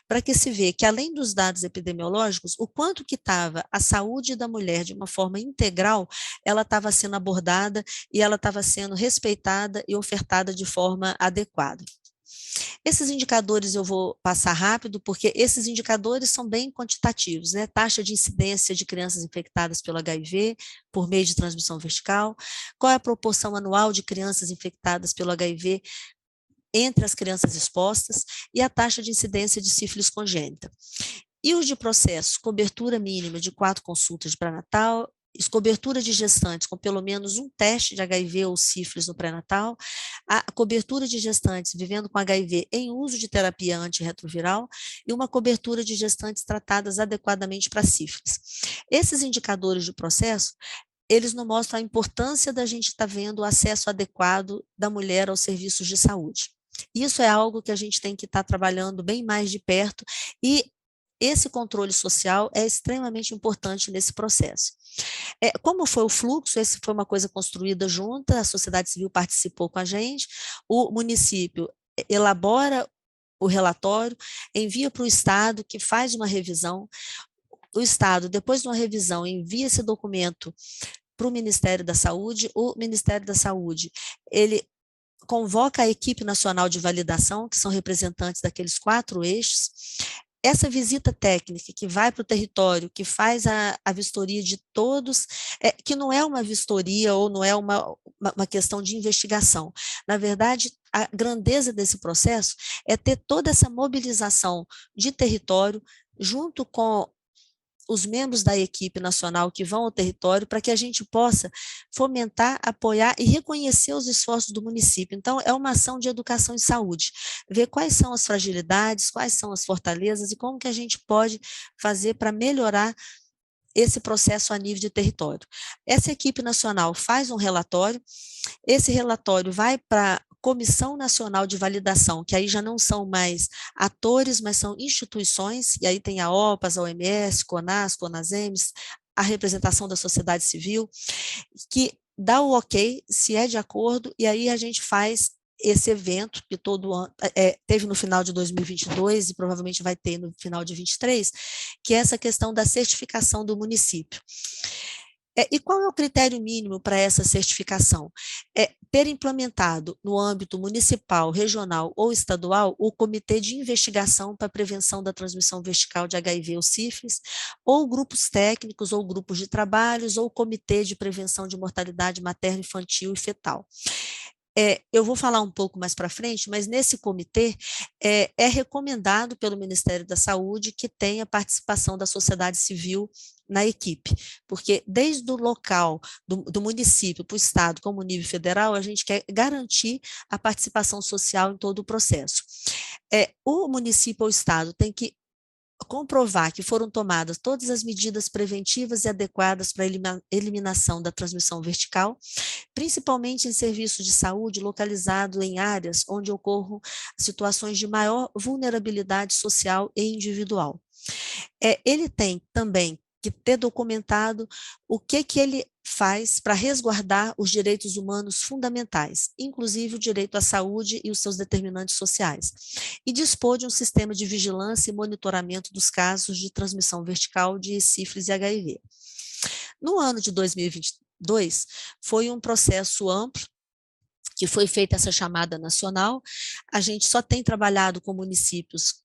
para que se vê que, além dos dados epidemiológicos, o quanto que estava a saúde da mulher de uma forma integral, ela estava sendo abordada e ela estava sendo respeitada e ofertada de forma adequada. Esses indicadores eu vou passar rápido, porque esses indicadores são bem quantitativos, né? Taxa de incidência de crianças infectadas pelo HIV por meio de transmissão vertical, qual é a proporção anual de crianças infectadas pelo HIV entre as crianças expostas, e a taxa de incidência de sífilis congênita. E os de processo: cobertura mínima de 4 consultas de pré-natal, cobertura de gestantes com pelo menos um teste de HIV ou sífilis no pré-natal, a cobertura de gestantes vivendo com HIV em uso de terapia antirretroviral, e uma cobertura de gestantes tratadas adequadamente para sífilis. Esses indicadores de processo, eles nos mostram a importância da gente estar vendo o acesso adequado da mulher aos serviços de saúde. Isso é algo que a gente tem que estar trabalhando bem mais de perto, e esse controle social é extremamente importante nesse processo. Como foi o fluxo? Essa foi uma coisa construída junta, a sociedade civil participou com a gente, o município elabora o relatório, envia para o Estado, que faz uma revisão. O Estado, depois de uma revisão, envia esse documento para o Ministério da Saúde. O Ministério da Saúde, ele convoca a equipe nacional de validação, que são representantes daqueles 4 eixos. Essa visita técnica que vai para o território, que faz a vistoria de todos, que não é uma vistoria ou não é uma questão de investigação. Na verdade, a grandeza desse processo é ter toda essa mobilização de território junto com os membros da equipe nacional que vão ao território, para que a gente possa fomentar, apoiar e reconhecer os esforços do município. Então, é uma ação de educação e saúde, ver quais são as fragilidades, quais são as fortalezas e como que a gente pode fazer para melhorar esse processo a nível de território. Essa equipe nacional faz um relatório, esse relatório vai para a Comissão Nacional de Validação, que aí já não são mais atores, mas são instituições, e aí tem a OPAS, a OMS, CONAS, CONASEMES, a representação da sociedade civil, que dá o ok, se é de acordo, e aí a gente faz esse evento que todo ano teve no final de 2022 e provavelmente vai ter no final de 2023, que é essa questão da certificação do município. E qual é o critério mínimo para essa certificação? Ter implementado no âmbito municipal, regional ou estadual o Comitê de Investigação para a Prevenção da Transmissão Vertical de HIV ou sífilis, ou grupos técnicos, ou grupos de trabalhos, ou Comitê de Prevenção de Mortalidade Materna, Infantil e Fetal. Eu vou falar um pouco mais para frente, mas nesse comitê é recomendado pelo Ministério da Saúde que tenha participação da sociedade civil na equipe, porque desde o local, do município para o estado, como nível federal, a gente quer garantir a participação social em todo o processo. O município ou o estado tem que comprovar que foram tomadas todas as medidas preventivas e adequadas para a eliminação da transmissão vertical, principalmente em serviços de saúde localizados em áreas onde ocorram situações de maior vulnerabilidade social e individual. Ele tem também que ter documentado o que ele faz para resguardar os direitos humanos fundamentais, inclusive o direito à saúde e os seus determinantes sociais, e dispor de um sistema de vigilância e monitoramento dos casos de transmissão vertical de sífilis e HIV. No ano de 2022, foi um processo amplo, que foi feita essa chamada nacional. A gente só tem trabalhado com municípios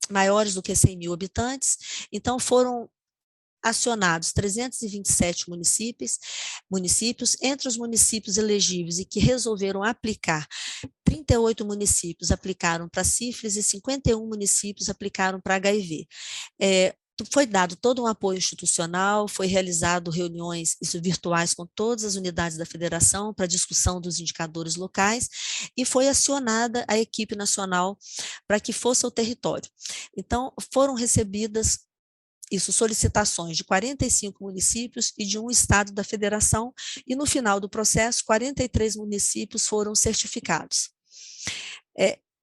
maiores do que 100 mil habitantes, então foram acionados 327 municípios, entre os municípios elegíveis e que resolveram aplicar, 38 municípios aplicaram para sífilis e 51 municípios aplicaram para HIV. Foi dado todo um apoio institucional, foi realizado reuniões virtuais com todas as unidades da federação para discussão dos indicadores locais e foi acionada a equipe nacional para que fosse ao território. Então, foram recebidas solicitações de 45 municípios e de um estado da federação, e no final do processo, 43 municípios foram certificados.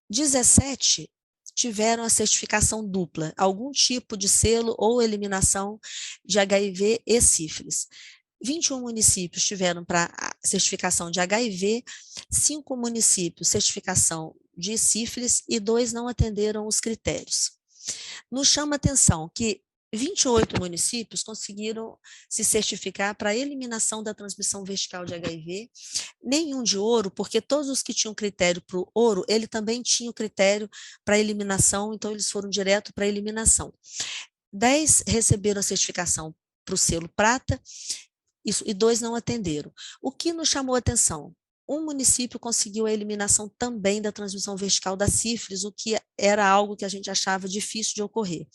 17 tiveram a certificação dupla, algum tipo de selo ou eliminação de HIV e sífilis. 21 municípios tiveram para certificação de HIV, 5 municípios certificação de sífilis e 2 não atenderam os critérios. Nos chama atenção que 28 municípios conseguiram se certificar para a eliminação da transmissão vertical de HIV, nenhum de ouro, porque todos os que tinham critério para o ouro, ele também tinha o critério para a eliminação, então eles foram direto para a eliminação. 10 receberam a certificação para o selo prata, e 2 não atenderam. O que nos chamou a atenção? Um município conseguiu a eliminação também da transmissão vertical da sífilis, o que era algo que a gente achava difícil de ocorrer.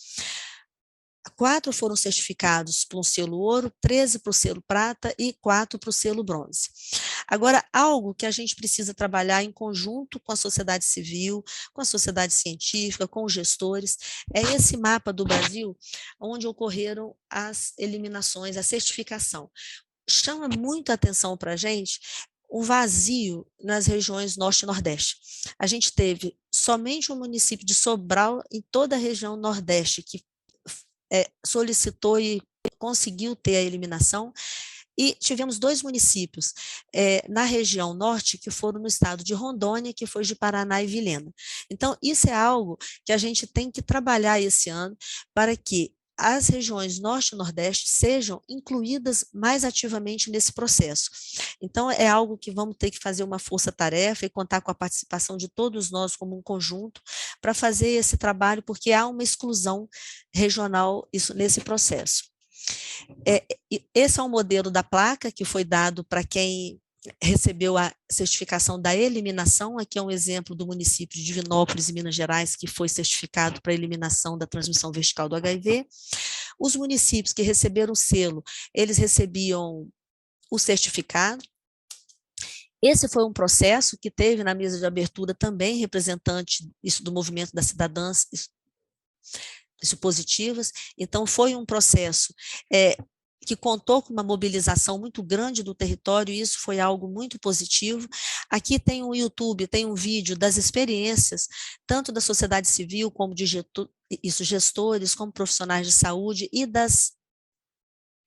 4 foram certificados para o selo ouro, 13 para o selo prata e 4 para o selo bronze. Agora, algo que a gente precisa trabalhar em conjunto com a sociedade civil, com a sociedade científica, com os gestores, é esse mapa do Brasil, onde ocorreram as eliminações, a certificação. Chama muito a atenção para a gente um vazio nas regiões Norte e Nordeste. A gente teve somente o município de Sobral em toda a região Nordeste que solicitou e conseguiu ter a eliminação, e tivemos 2 municípios na região norte, que foram no estado de Rondônia, que foi de Paraná e Vilhena. Então, isso é algo que a gente tem que trabalhar esse ano para que as regiões norte e nordeste sejam incluídas mais ativamente nesse processo. Então, é algo que vamos ter que fazer uma força-tarefa e contar com a participação de todos nós como um conjunto para fazer esse trabalho, porque há uma exclusão regional nesse processo. Esse é o modelo da placa que foi dado para quem recebeu a certificação da eliminação. Aqui é um exemplo do município de Divinópolis, em Minas Gerais, que foi certificado para a eliminação da transmissão vertical do HIV. Os municípios que receberam o selo, eles recebiam o certificado. Esse foi um processo que teve na mesa de abertura também representante do movimento das cidadãs positivas. Então, foi um processo que contou com uma mobilização muito grande do território, e isso foi algo muito positivo. Aqui tem um YouTube, tem um vídeo das experiências, tanto da sociedade civil, como de gestores, como profissionais de saúde e das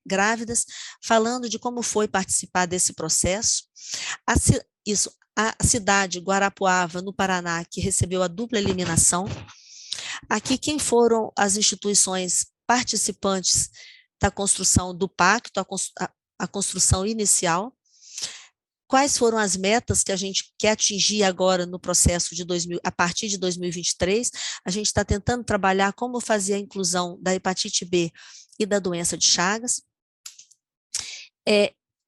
grávidas, falando de como foi participar desse processo. A cidade Guarapuava, no Paraná, que recebeu a dupla eliminação. Aqui, quem foram as instituições participantes da construção do pacto, a construção inicial, quais foram as metas que a gente quer atingir agora no processo a partir de 2023, a gente está tentando trabalhar como fazer a inclusão da hepatite B e da doença de Chagas.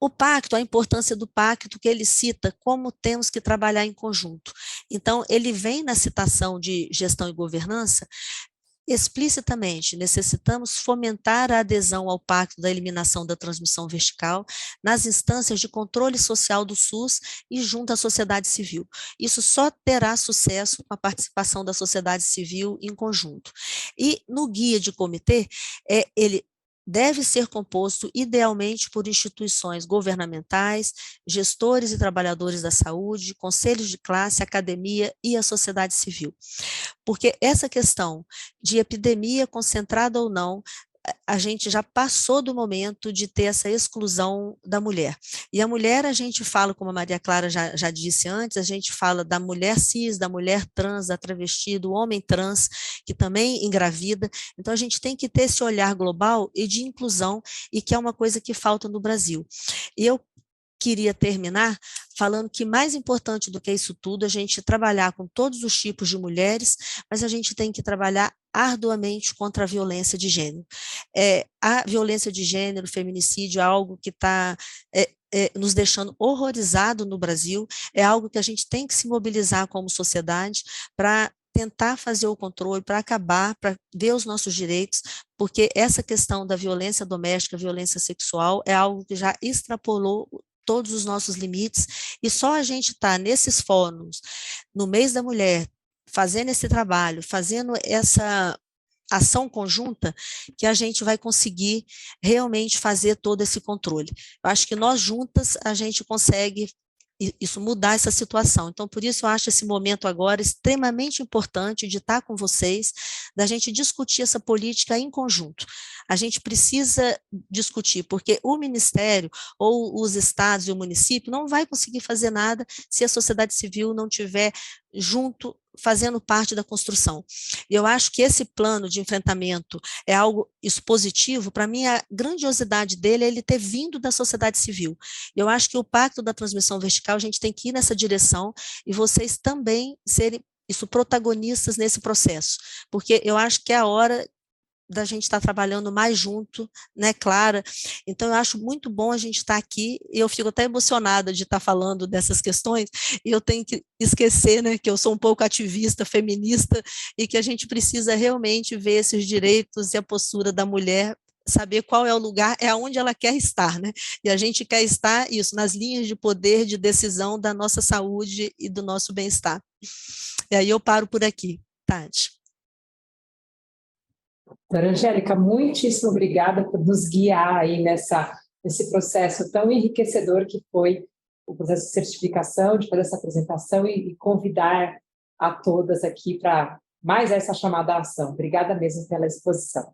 O pacto, a importância do pacto, que ele cita como temos que trabalhar em conjunto. Então, ele vem na citação de gestão e governança, explicitamente, necessitamos fomentar a adesão ao Pacto da Eliminação da Transmissão Vertical nas instâncias de controle social do SUS e junto à sociedade civil. Isso só terá sucesso com a participação da sociedade civil em conjunto. E no guia de comitê, ele deve ser composto idealmente por instituições governamentais, gestores e trabalhadores da saúde, conselhos de classe, academia e a sociedade civil. Porque essa questão de epidemia concentrada ou não, a gente já passou do momento de ter essa exclusão da mulher. E a mulher, a gente fala, como a Maria Clara já disse antes, a gente fala da mulher cis, da mulher trans, da travesti, do homem trans, que também engravida. Então, a gente tem que ter esse olhar global e de inclusão, e que é uma coisa que falta no Brasil. E eu queria terminar falando que mais importante do que isso tudo, a gente trabalhar com todos os tipos de mulheres, mas a gente tem que trabalhar arduamente contra a violência de gênero. A violência de gênero, o feminicídio, é algo que está nos deixando horrorizado no Brasil, é algo que a gente tem que se mobilizar como sociedade para tentar fazer o controle, para acabar, para ver os nossos direitos, porque essa questão da violência doméstica, violência sexual, é algo que já extrapolou todos os nossos limites, e só a gente está nesses fóruns, no mês da mulher, fazendo esse trabalho, fazendo essa ação conjunta, que a gente vai conseguir realmente fazer todo esse controle. Eu acho que nós juntas a gente consegue mudar essa situação. Então, por isso eu acho esse momento agora extremamente importante de estar com vocês, da gente discutir essa política em conjunto. A gente precisa discutir, porque o Ministério, ou os estados e o município não vai conseguir fazer nada se a sociedade civil não tiver junto, fazendo parte da construção. E eu acho que esse plano de enfrentamento é algo positivo. Para mim, a grandiosidade dele é ele ter vindo da sociedade civil. Eu acho que o Pacto da Transmissão Vertical, a gente tem que ir nessa direção, e vocês também serem protagonistas nesse processo, porque eu acho que é a hora da gente estar trabalhando mais junto, né, Clara? Então, eu acho muito bom a gente estar aqui, e eu fico até emocionada de estar falando dessas questões, e eu tenho que esquecer, né, que eu sou um pouco ativista, feminista, e que a gente precisa realmente ver esses direitos e a postura da mulher, saber qual é o lugar, é onde ela quer estar, né? E a gente quer estar, nas linhas de poder, de decisão da nossa saúde e do nosso bem-estar. E aí eu paro por aqui, Tati. Doutora Angélica, muitíssimo obrigada por nos guiar aí nesse processo tão enriquecedor que foi o processo de certificação, de fazer essa apresentação e convidar a todas aqui para mais essa chamada à ação. Obrigada mesmo pela exposição.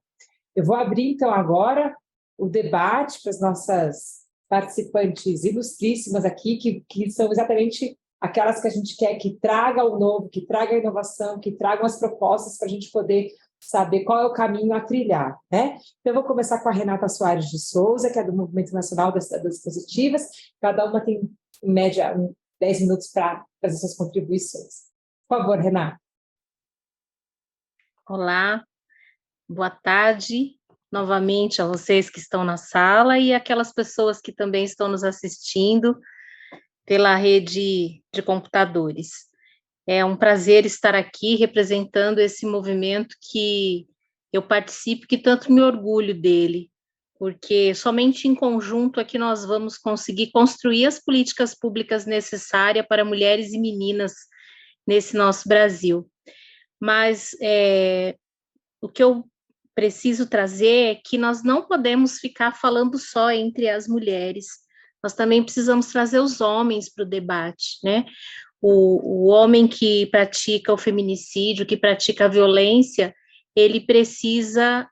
Eu vou abrir, então, agora o debate para as nossas participantes ilustríssimas aqui, que são exatamente aquelas que a gente quer que traga o novo, que traga a inovação, que tragam as propostas para a gente poder saber qual é o caminho a trilhar, né? Então, eu vou começar com a Renata Soares de Souza, que é do Movimento Nacional das Cidadãs Positivas. Cada uma tem, em média, 10 minutos para fazer suas contribuições. Por favor, Renata. Olá, boa tarde novamente a vocês que estão na sala e aquelas pessoas que também estão nos assistindo pela rede de computadores. É um prazer estar aqui representando esse movimento que eu participo, que tanto me orgulho dele, porque somente em conjunto é que nós vamos conseguir construir as políticas públicas necessárias para mulheres e meninas nesse nosso Brasil. Mas o que eu preciso trazer é que nós não podemos ficar falando só entre as mulheres, nós também precisamos trazer os homens para o debate, né? O homem que pratica o feminicídio, que pratica a violência, ele precisa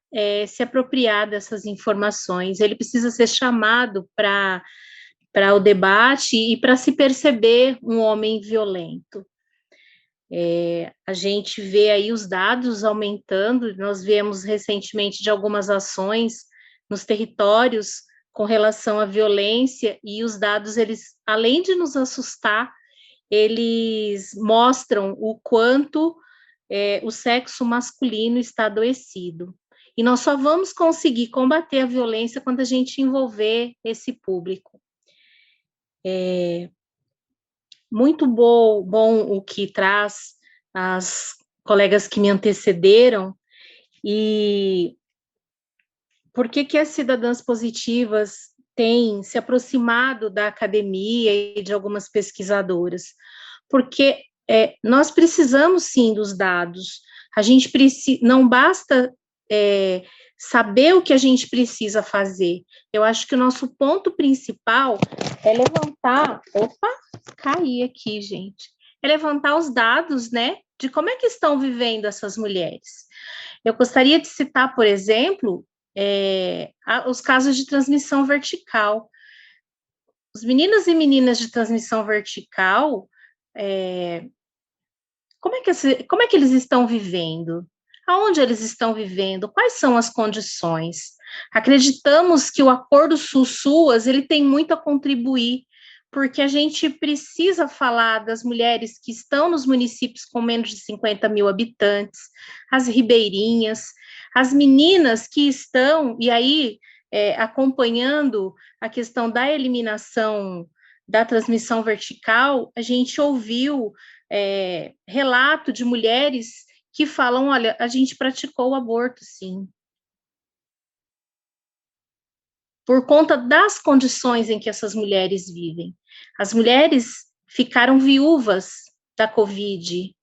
se apropriar dessas informações, ele precisa ser chamado para o debate e para se perceber um homem violento. A gente vê aí os dados aumentando, nós vemos recentemente de algumas ações nos territórios com relação à violência, e os dados, eles, além de nos assustar, eles mostram o quanto o sexo masculino está adoecido. E nós só vamos conseguir combater a violência quando a gente envolver esse público. Muito bom o que traz as colegas que me antecederam, e por que as cidadãs positivas têm se aproximado da academia e de algumas pesquisadoras? Porque nós precisamos, sim, dos dados, a gente não basta saber o que a gente precisa fazer. Eu acho que o nosso ponto principal é levantar... Opa, caí aqui, gente. É levantar os dados, né, de como é que estão vivendo essas mulheres. Eu gostaria de citar, por exemplo, os casos de transmissão vertical. Os meninos e meninas de transmissão vertical, como é que eles estão vivendo? Aonde eles estão vivendo? Quais são as condições? Acreditamos que o Acordo Sul-Suas, ele tem muito a contribuir, porque a gente precisa falar das mulheres que estão nos municípios com menos de 50 mil habitantes, as ribeirinhas, as meninas que estão, e aí, acompanhando a questão da eliminação da transmissão vertical, a gente ouviu relato de mulheres que falam, olha, a gente praticou o aborto, sim. Por conta das condições em que essas mulheres vivem. As mulheres ficaram viúvas da Covid,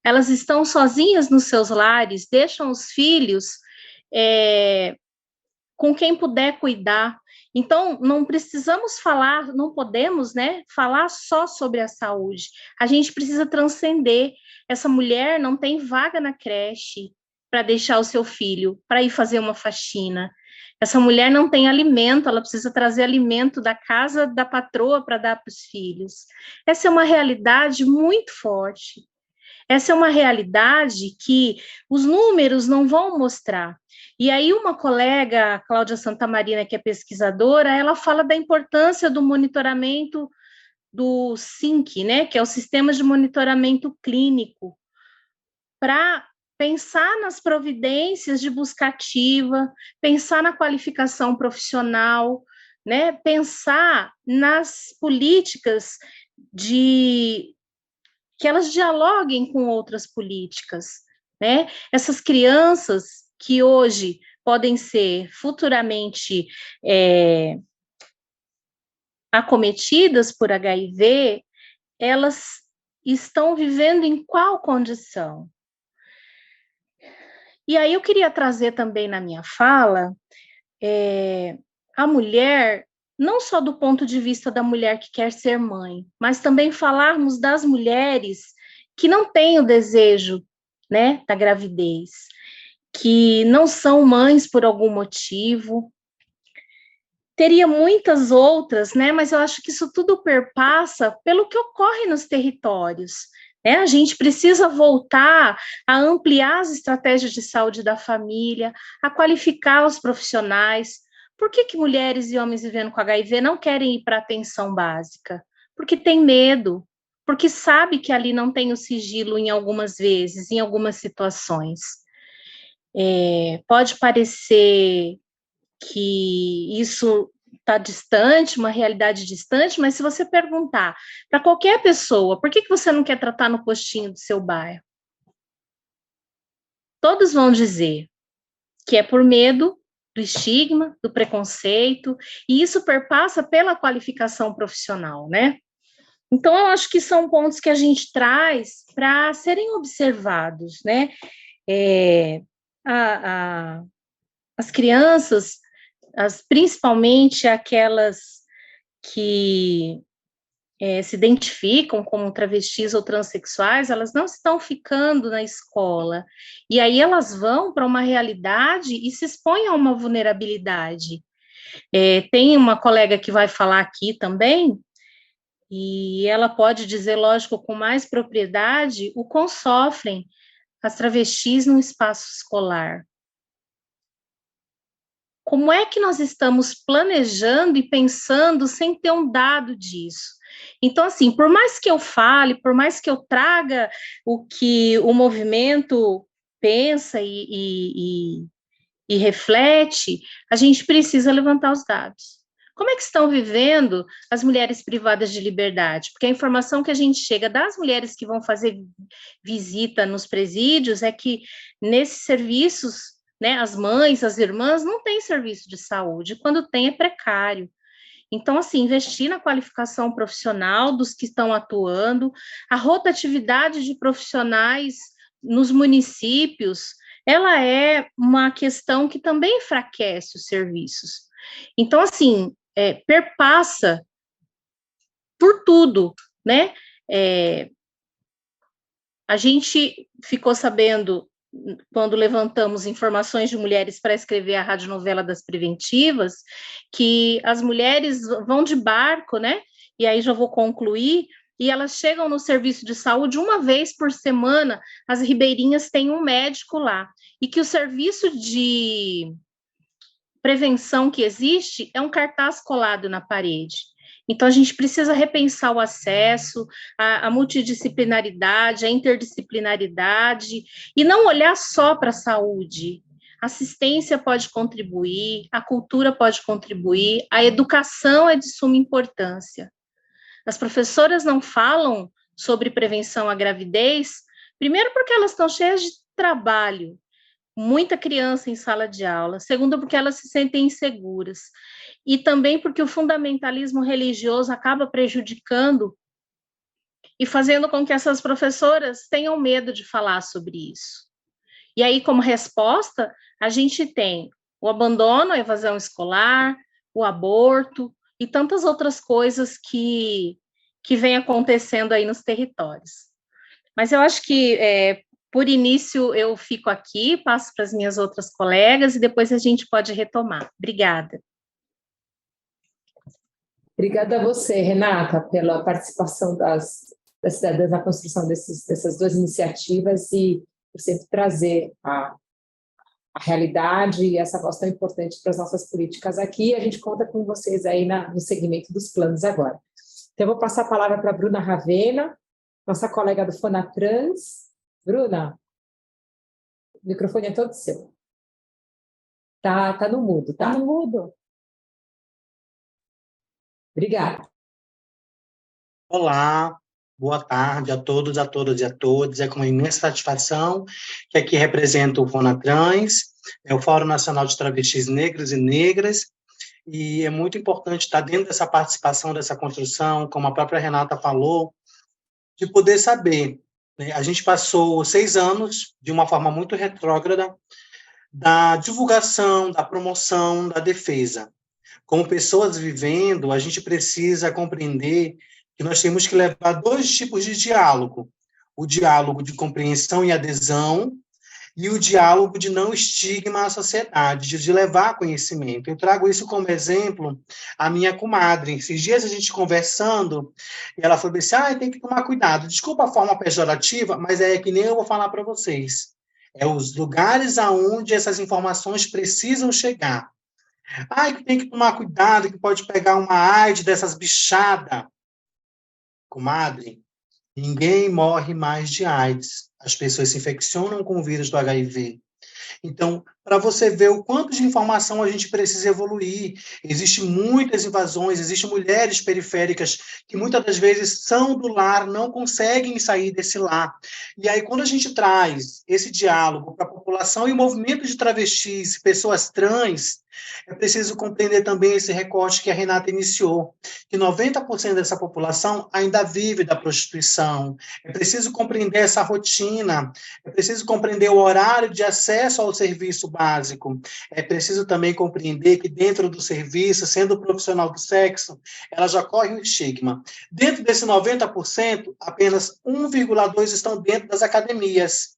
elas estão sozinhas nos seus lares, deixam os filhos com quem puder cuidar. Então, não precisamos falar, não podemos, né, falar só sobre a saúde. A gente precisa transcender. Essa mulher não tem vaga na creche para deixar o seu filho, para ir fazer uma faxina. Essa mulher não tem alimento, ela precisa trazer alimento da casa da patroa para dar para os filhos. Essa é uma realidade muito forte. Essa é uma realidade que os números não vão mostrar. E aí uma colega, a Cláudia Santamarina, que é pesquisadora, ela fala da importância do monitoramento do SINC, né, que é o Sistema de Monitoramento Clínico, para pensar nas providências de busca ativa, pensar na qualificação profissional, né, pensar nas políticas que elas dialoguem com outras políticas, né? Essas crianças que hoje podem ser futuramente acometidas por HIV, elas estão vivendo em qual condição? E aí eu queria trazer também na minha fala, a mulher não só do ponto de vista da mulher que quer ser mãe, mas também falarmos das mulheres que não têm o desejo, né, da gravidez, que não são mães por algum motivo. Teria muitas outras, né, mas eu acho que isso tudo perpassa pelo que ocorre nos territórios. Né? A gente precisa voltar a ampliar as estratégias de saúde da família, a qualificar os profissionais. Por que mulheres e homens vivendo com HIV não querem ir para a atenção básica? Porque tem medo, porque sabe que ali não tem o sigilo em algumas vezes, em algumas situações. Pode parecer que isso está distante, uma realidade distante, mas se você perguntar para qualquer pessoa, por que você não quer tratar no postinho do seu bairro? Todos vão dizer que é por medo do estigma, do preconceito, e isso perpassa pela qualificação profissional, né? Então, eu acho que são pontos que a gente traz para serem observados, né? As crianças, principalmente aquelas que se identificam como travestis ou transexuais, elas não estão ficando na escola. E aí elas vão para uma realidade e se expõem a uma vulnerabilidade. Tem uma colega que vai falar aqui também, e ela pode dizer, lógico, com mais propriedade, o quão sofrem as travestis no espaço escolar. Como é que nós estamos planejando e pensando sem ter um dado disso? Então, assim, por mais que eu fale, por mais que eu traga o que o movimento pensa e reflete, a gente precisa levantar os dados. Como é que estão vivendo as mulheres privadas de liberdade? Porque a informação que a gente chega das mulheres que vão fazer visita nos presídios é que nesses serviços, né, as mães, as irmãs, não têm serviço de saúde, quando tem é precário. Então, assim, investir na qualificação profissional dos que estão atuando, a rotatividade de profissionais nos municípios, ela é uma questão que também enfraquece os serviços. Então, assim, perpassa por tudo, né? A gente ficou sabendo, quando levantamos informações de mulheres para escrever a radionovela das preventivas, que as mulheres vão de barco, né? E aí já vou concluir, e elas chegam no serviço de saúde uma vez por semana, as ribeirinhas têm um médico lá, e que o serviço de prevenção que existe é um cartaz colado na parede. Então, a gente precisa repensar o acesso, a multidisciplinaridade, a interdisciplinaridade, e não olhar só para a saúde. A assistência pode contribuir, a cultura pode contribuir, a educação é de suma importância. As professoras não falam sobre prevenção à gravidez, primeiro porque elas estão cheias de trabalho, muita criança em sala de aula, segundo porque elas se sentem inseguras, e também porque o fundamentalismo religioso acaba prejudicando e fazendo com que essas professoras tenham medo de falar sobre isso. E aí, como resposta, a gente tem o abandono, a evasão escolar, o aborto e tantas outras coisas que vem acontecendo aí nos territórios. Mas eu acho que, por início, eu fico aqui, passo para as minhas outras colegas e depois a gente pode retomar. Obrigada. Obrigada a você, Renata, pela participação das cidadãs na construção dessas duas iniciativas e por sempre trazer a realidade e essa voz tão importante para as nossas políticas aqui. A gente conta com vocês aí no segmento dos planos agora. Então, eu vou passar a palavra para a Bruna Ravena, nossa colega do Fonatrans. Bruna, o microfone é todo seu. Tá no mudo, tá? Tá no mudo. Obrigada. Olá, boa tarde a todos, a todas e a todos. É com uma imensa satisfação que aqui represento o Fonatrans, o Fórum Nacional de Travestis Negros e Negras, e é muito importante estar dentro dessa participação, dessa construção, como a própria Renata falou, de poder saber, né? A gente passou 6 anos, de uma forma muito retrógrada, da divulgação, da promoção, da defesa. Como pessoas vivendo, a gente precisa compreender que nós temos que levar 2 tipos de diálogo. O diálogo de compreensão e adesão, e o diálogo de não estigma à sociedade, de levar conhecimento. Eu trago isso como exemplo a minha comadre. Esses dias a gente conversando, e ela falou assim, tem que tomar cuidado. Desculpa a forma pejorativa, mas é que nem eu vou falar para vocês. É os lugares aonde essas informações precisam chegar. Que tem que tomar cuidado, que pode pegar uma AIDS dessas bichadas. Comadre, ninguém morre mais de AIDS. As pessoas se infeccionam com o vírus do HIV. Então, para você ver o quanto de informação a gente precisa evoluir, existem muitas invasões, existem mulheres periféricas que muitas das vezes são do lar, não conseguem sair desse lar. E aí, quando a gente traz esse diálogo para a população e o movimento de travestis, pessoas trans, é preciso compreender também esse recorte que a Renata iniciou, que 90% dessa população ainda vive da prostituição. É preciso compreender essa rotina, é preciso compreender o horário de acesso ao serviço básico. É preciso também compreender que dentro do serviço, sendo profissional do sexo, ela já corre um estigma. Dentro desse 90%, apenas 1,2% estão dentro das academias.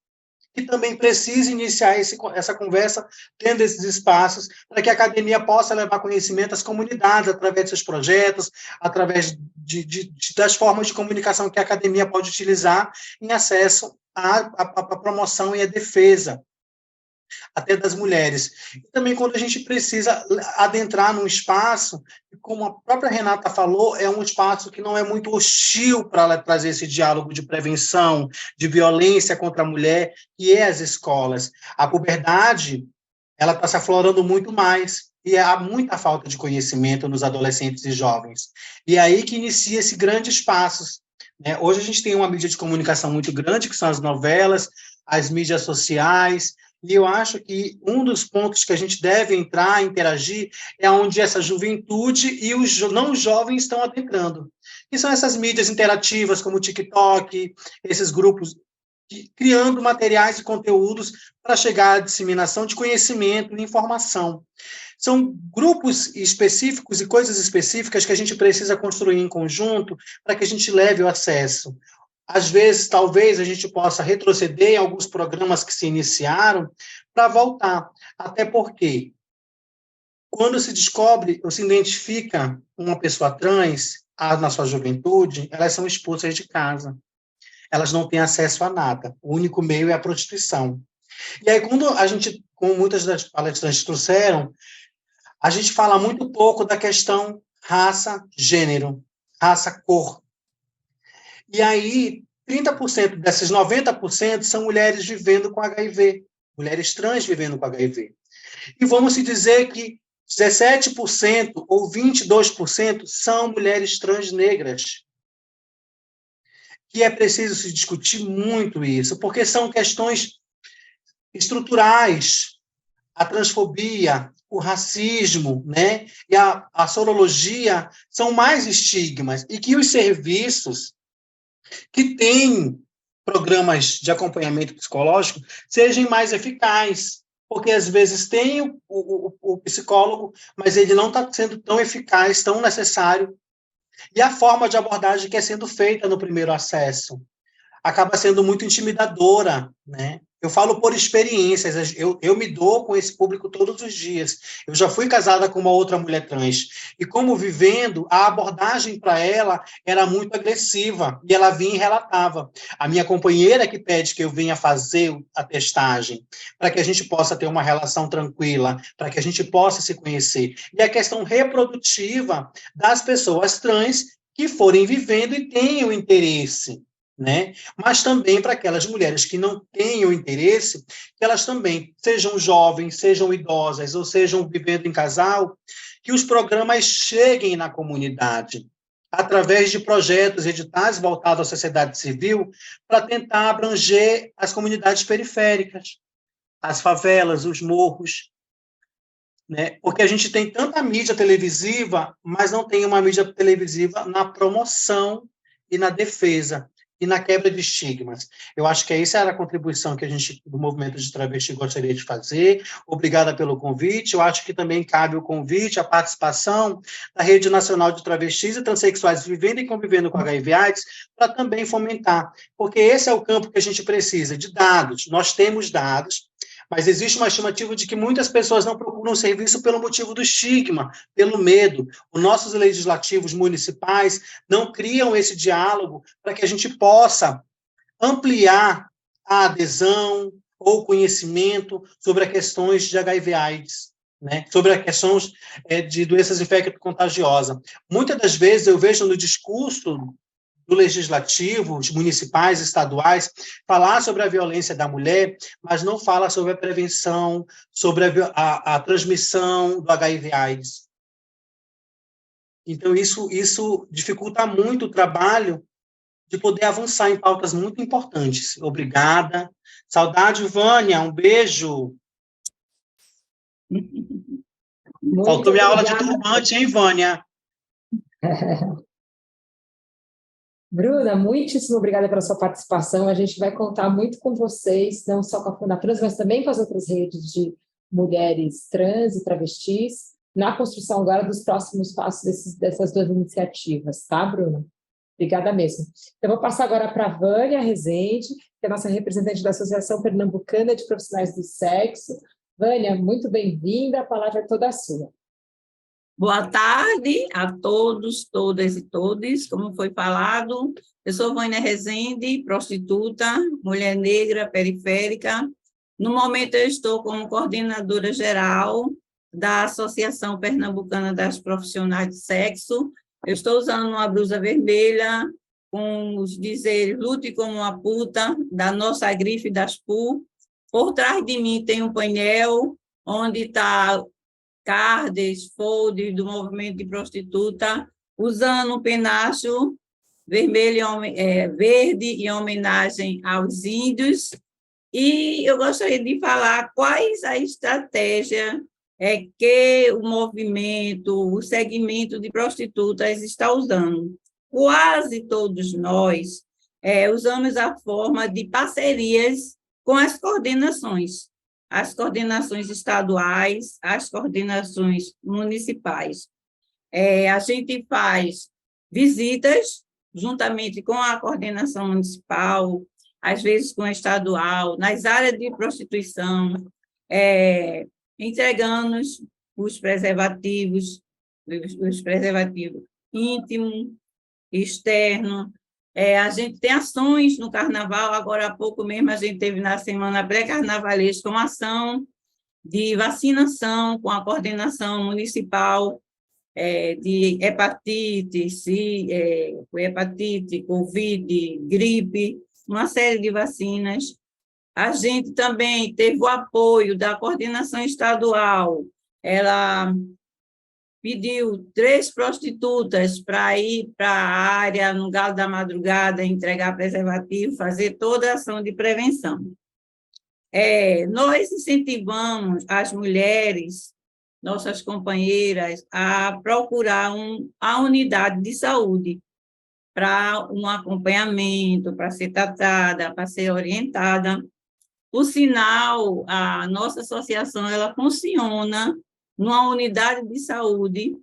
E também precisa iniciar essa conversa tendo esses espaços para que a academia possa levar conhecimento às comunidades através de seus projetos, através das formas de comunicação que a academia pode utilizar em acesso à promoção e à defesa até das mulheres. E também quando a gente precisa adentrar num espaço, como a própria Renata falou, é um espaço que não é muito hostil para trazer esse diálogo de prevenção, de violência contra a mulher, que é as escolas. A puberdade, ela está se aflorando muito mais, e há muita falta de conhecimento nos adolescentes e jovens. E é aí que inicia esse grande espaço. Né? Hoje a gente tem uma mídia de comunicação muito grande, que são as novelas, as mídias sociais, e eu acho que um dos pontos que a gente deve entrar, interagir, é onde essa juventude e os não jovens estão adentrando. E são essas mídias interativas, como o TikTok, esses grupos, criando materiais e conteúdos para chegar à disseminação de conhecimento e informação. São grupos específicos e coisas específicas que a gente precisa construir em conjunto para que a gente leve o acesso. Às vezes, talvez, a gente possa retroceder em alguns programas que se iniciaram para voltar. Até porque, quando se descobre ou se identifica uma pessoa trans na sua juventude, elas são expulsas de casa. Elas não têm acesso a nada. O único meio é a prostituição. E aí, quando a gente, como muitas das palestrantes trouxeram, a gente fala muito pouco da questão raça, gênero, raça, cor. E aí, 30% dessas 90% são mulheres vivendo com HIV, mulheres trans vivendo com HIV. E vamos se dizer que 17% ou 22% são mulheres trans negras. E é preciso se discutir muito isso, porque são questões estruturais, a transfobia, o racismo, né? E a sorologia são mais estigmas, e que os serviços que têm programas de acompanhamento psicológico sejam mais eficazes, porque às vezes tem o psicólogo, mas ele não está sendo tão eficaz, tão necessário, e a forma de abordagem que é sendo feita no primeiro acesso acaba sendo muito intimidadora, né? Eu falo por experiências, eu me dou com esse público todos os dias. Eu já fui casada com uma outra mulher trans, e como vivendo, a abordagem para ela era muito agressiva, e ela vinha e relatava. A minha companheira que pede que eu venha fazer a testagem, para que a gente possa ter uma relação tranquila, para que a gente possa se conhecer. E a questão reprodutiva das pessoas trans que forem vivendo e tenham interesse, né? Mas também para aquelas mulheres que não tenham interesse, que elas também sejam jovens, sejam idosas ou sejam vivendo em casal, que os programas cheguem na comunidade através de projetos, editais voltados à sociedade civil, para tentar abranger as comunidades periféricas, as favelas, os morros, né? Porque a gente tem tanta mídia televisiva, mas não tem uma mídia televisiva na promoção e na defesa. e na quebra de estigmas. Eu acho que essa era a contribuição que a gente, do movimento de travesti, gostaria de fazer. Obrigada pelo convite. Eu acho que também cabe o convite, a participação da Rede Nacional de Travestis e Transsexuais vivendo e convivendo com HIV/AIDS, para também fomentar, porque esse é o campo que a gente precisa, de dados. Nós temos dados, mas existe uma estimativa de que muitas pessoas não procuram o serviço pelo motivo do estigma, pelo medo. Os nossos legislativos municipais não criam esse diálogo para que a gente possa ampliar a adesão ou conhecimento sobre as questões de HIV/AIDS, né? Sobre as questões de doenças infecto-contagiosas. Muitas das vezes eu vejo no discurso do legislativo, os municipais, estaduais, falar sobre a violência da mulher, mas não fala sobre a prevenção, sobre a transmissão do HIV/AIDS. Então, isso dificulta muito o trabalho de poder avançar em pautas muito importantes. Obrigada. Saudade, Vânia, um beijo. Muito Faltou minha aula de obrigada. turbante, hein, Vânia? Bruna, muitíssimo obrigada pela sua participação. A gente vai contar muito com vocês, não só com a Funatrans, mas também com as outras redes de mulheres trans e travestis, na construção agora dos próximos passos dessas duas iniciativas, tá, Bruna? Obrigada mesmo. Eu vou passar agora para a Vânia Rezende, que é a nossa representante da Associação Pernambucana de Profissionais do Sexo. Vânia, muito bem-vinda, a palavra é toda sua. Boa tarde a todos, todas e todes. Como foi falado, eu sou Vânia Rezende, prostituta, mulher negra, periférica. No momento, eu estou como coordenadora geral da Associação Pernambucana das Profissionais de Sexo. Eu estou usando uma blusa vermelha com os dizeres "lute como uma puta", da nossa grife das PU. Por trás de mim tem um painel onde está cards, folders do movimento de prostituta, usando um penacho vermelho, verde em homenagem aos índios. E eu gostaria de falar quais a estratégia que o movimento, o segmento de prostitutas está usando. Quase todos nós usamos a forma de parcerias com as coordenações estaduais, as coordenações municipais. A gente faz visitas juntamente com a coordenação municipal, às vezes com a estadual, nas áreas de prostituição, entregando os preservativos íntimo, externo. A gente tem ações no carnaval, agora há pouco mesmo a gente teve na semana pré-carnavalesca uma ação de vacinação com a coordenação municipal de hepatite, hepatite, Covid, gripe, uma série de vacinas. A gente também teve o apoio da coordenação estadual, ela pediu 3 prostitutas para ir para a área no galo da madrugada, entregar preservativo, fazer toda a ação de prevenção. Nós incentivamos as mulheres, nossas companheiras, a procurar a unidade de saúde para um acompanhamento, para ser tratada, para ser orientada. Por sinal, a nossa associação ela funciona numa unidade de saúde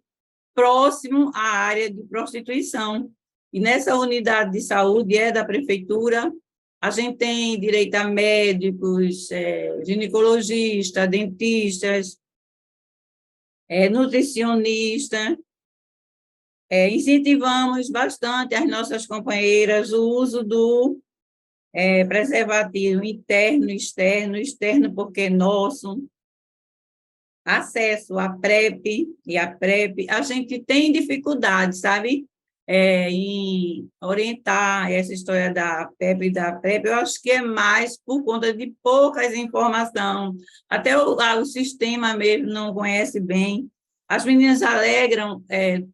próximo à área de prostituição. E nessa unidade de saúde da prefeitura, a gente tem direito a médicos, ginecologistas, dentistas, nutricionistas. Incentivamos bastante as nossas companheiras o uso do preservativo interno, externo porque é nosso, acesso à PrEP e à PrEP. A gente tem dificuldade, sabe, em orientar essa história da PrEP e da PrEP. Eu acho que é mais por conta de poucas informações, até o sistema mesmo não conhece bem. As meninas alegram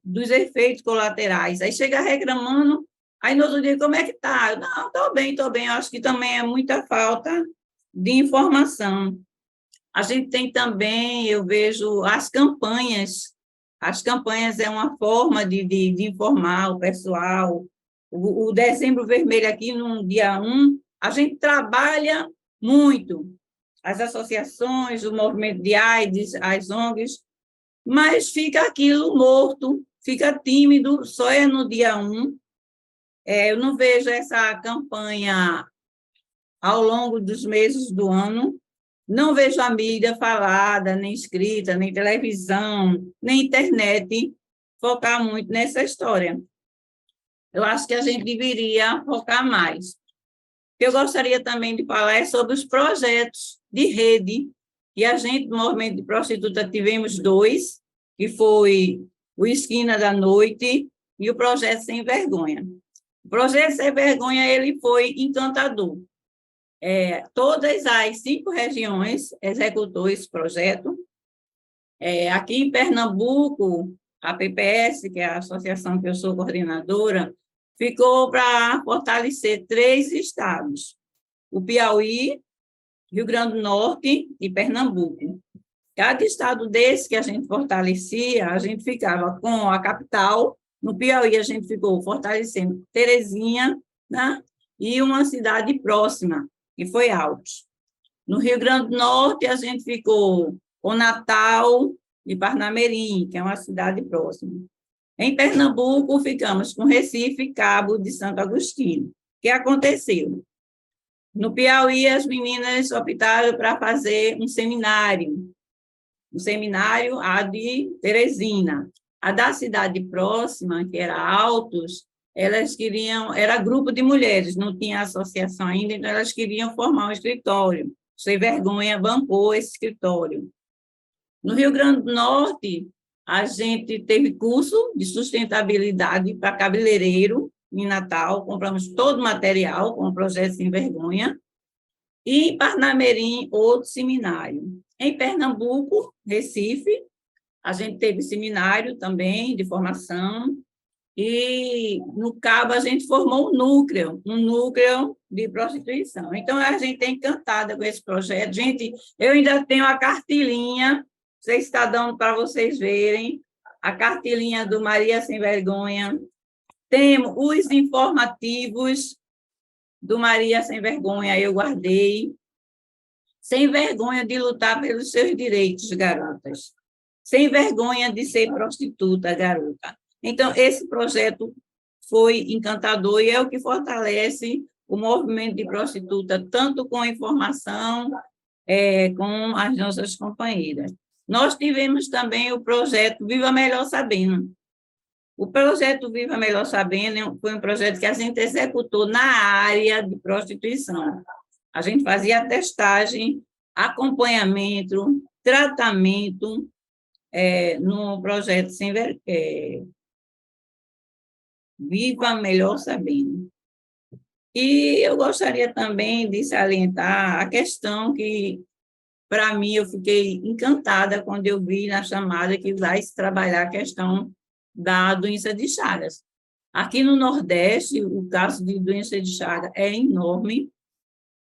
dos efeitos colaterais, aí chega reclamando, aí no outro dia, como é que está? Não, estou bem, eu acho que também é muita falta de informação. A gente tem também, eu vejo, as campanhas é uma forma de informar o pessoal, o Dezembro Vermelho aqui, no dia 1, a gente trabalha muito, as associações, o movimento de AIDS, as ONGs, mas fica aquilo morto, fica tímido, só é no dia 1. Eu não vejo essa campanha ao longo dos meses do ano, não vejo a mídia falada, nem escrita, nem televisão, nem internet focar muito nessa história. Eu acho que a gente deveria focar mais. Eu gostaria também de falar sobre os projetos de rede, e a gente, no Movimento de Prostituta, tivemos 2, que foi o Esquina da Noite e o Projeto Sem Vergonha. O Projeto Sem Vergonha, ele foi encantador. Todas as 5 regiões executou esse projeto. Aqui em Pernambuco, a PPS, que é a associação que eu sou coordenadora, ficou para fortalecer 3 estados, o Piauí, Rio Grande do Norte e Pernambuco. Cada estado desse que a gente fortalecia, a gente ficava com a capital. No Piauí, a gente ficou fortalecendo Terezinha, né? E uma cidade próxima, que foi Altos. No Rio Grande do Norte, a gente ficou com Natal e Parnamirim, que é uma cidade próxima. Em Pernambuco, ficamos com Recife e Cabo de Santo Agostinho. O que aconteceu? No Piauí, as meninas optaram para fazer um seminário a de Teresina. A da cidade próxima, que era Altos, elas queriam, era grupo de mulheres, não tinha associação ainda, então elas queriam formar um escritório. Sem Vergonha bancou esse escritório. No Rio Grande do Norte, a gente teve curso de sustentabilidade para cabeleireiro em Natal, compramos todo o material com o Projeto Sem Vergonha, e em Parnamirim, outro seminário. Em Pernambuco, Recife, a gente teve seminário também de formação, e no Cabo a gente formou um núcleo de prostituição. Então, a gente é encantada com esse projeto. Gente, eu ainda tenho a cartilinha, vocês estão dando para vocês verem, a cartilinha do Maria Sem Vergonha. Temos os informativos do Maria Sem Vergonha, eu guardei. Sem vergonha de lutar pelos seus direitos, garotas. Sem vergonha de ser prostituta, garota. Então, esse projeto foi encantador e é o que fortalece o movimento de prostituta, tanto com informação, com as nossas companheiras. Nós tivemos também o projeto Viva Melhor Sabendo. O projeto Viva Melhor Sabendo foi um projeto que a gente executou na área de prostituição. A gente fazia testagem, acompanhamento, tratamento no projeto Viva Melhor Sabendo. E eu gostaria também de salientar a questão que, para mim, eu fiquei encantada quando eu vi na chamada que vai se trabalhar a questão da doença de Chagas. Aqui no Nordeste, o caso de doença de Chagas é enorme.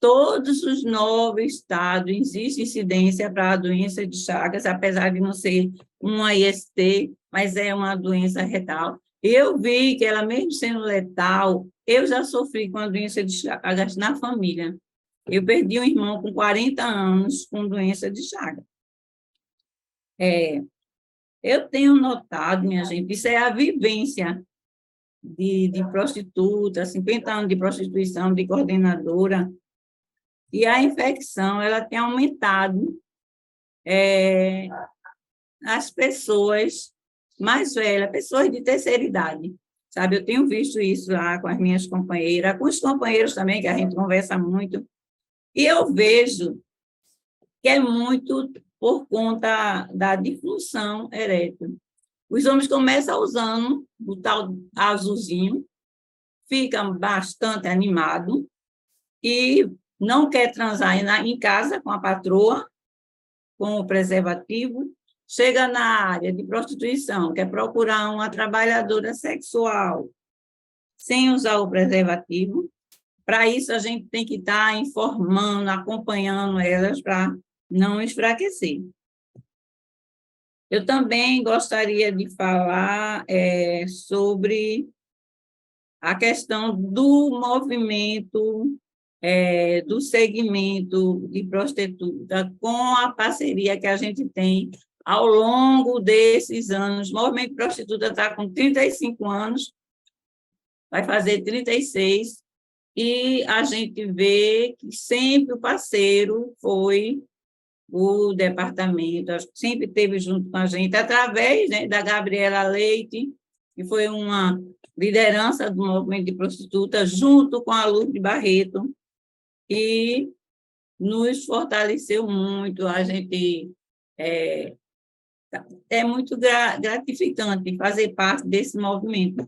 Todos os 9 estados existe incidência para a doença de Chagas, apesar de não ser uma IST, mas é uma doença retal. Eu vi que ela, mesmo sendo letal, eu já sofri com a doença de Chagas na família. Eu perdi um irmão com 40 anos com doença de Chagas. Eu tenho notado, minha gente, isso é a vivência de prostituta, 50 anos de prostituição, de coordenadora, e a infecção ela tem aumentado as pessoas mais velhas, pessoas de terceira idade, sabe? Eu tenho visto isso lá com as minhas companheiras, com os companheiros também, que a gente conversa muito, e eu vejo que é muito por conta da disfunção erétil. Os homens começam usando o tal azulzinho, ficam bastante animados e não quer transar em casa com a patroa, com o preservativo, chega na área de prostituição, quer procurar uma trabalhadora sexual sem usar o preservativo. Para isso, a gente tem que estar informando, acompanhando elas para não enfraquecer. Eu também gostaria de falar sobre a questão do movimento, do segmento de prostituta, com a parceria que a gente tem ao longo desses anos. O movimento de prostituta está com 35 anos, vai fazer 36, e a gente vê que sempre o parceiro foi o departamento, sempre esteve junto com a gente, através, né, da Gabriela Leite, que foi uma liderança do movimento de prostituta, junto com a Lourdes Barreto, e nos fortaleceu muito. A gente é muito gratificante fazer parte desse movimento.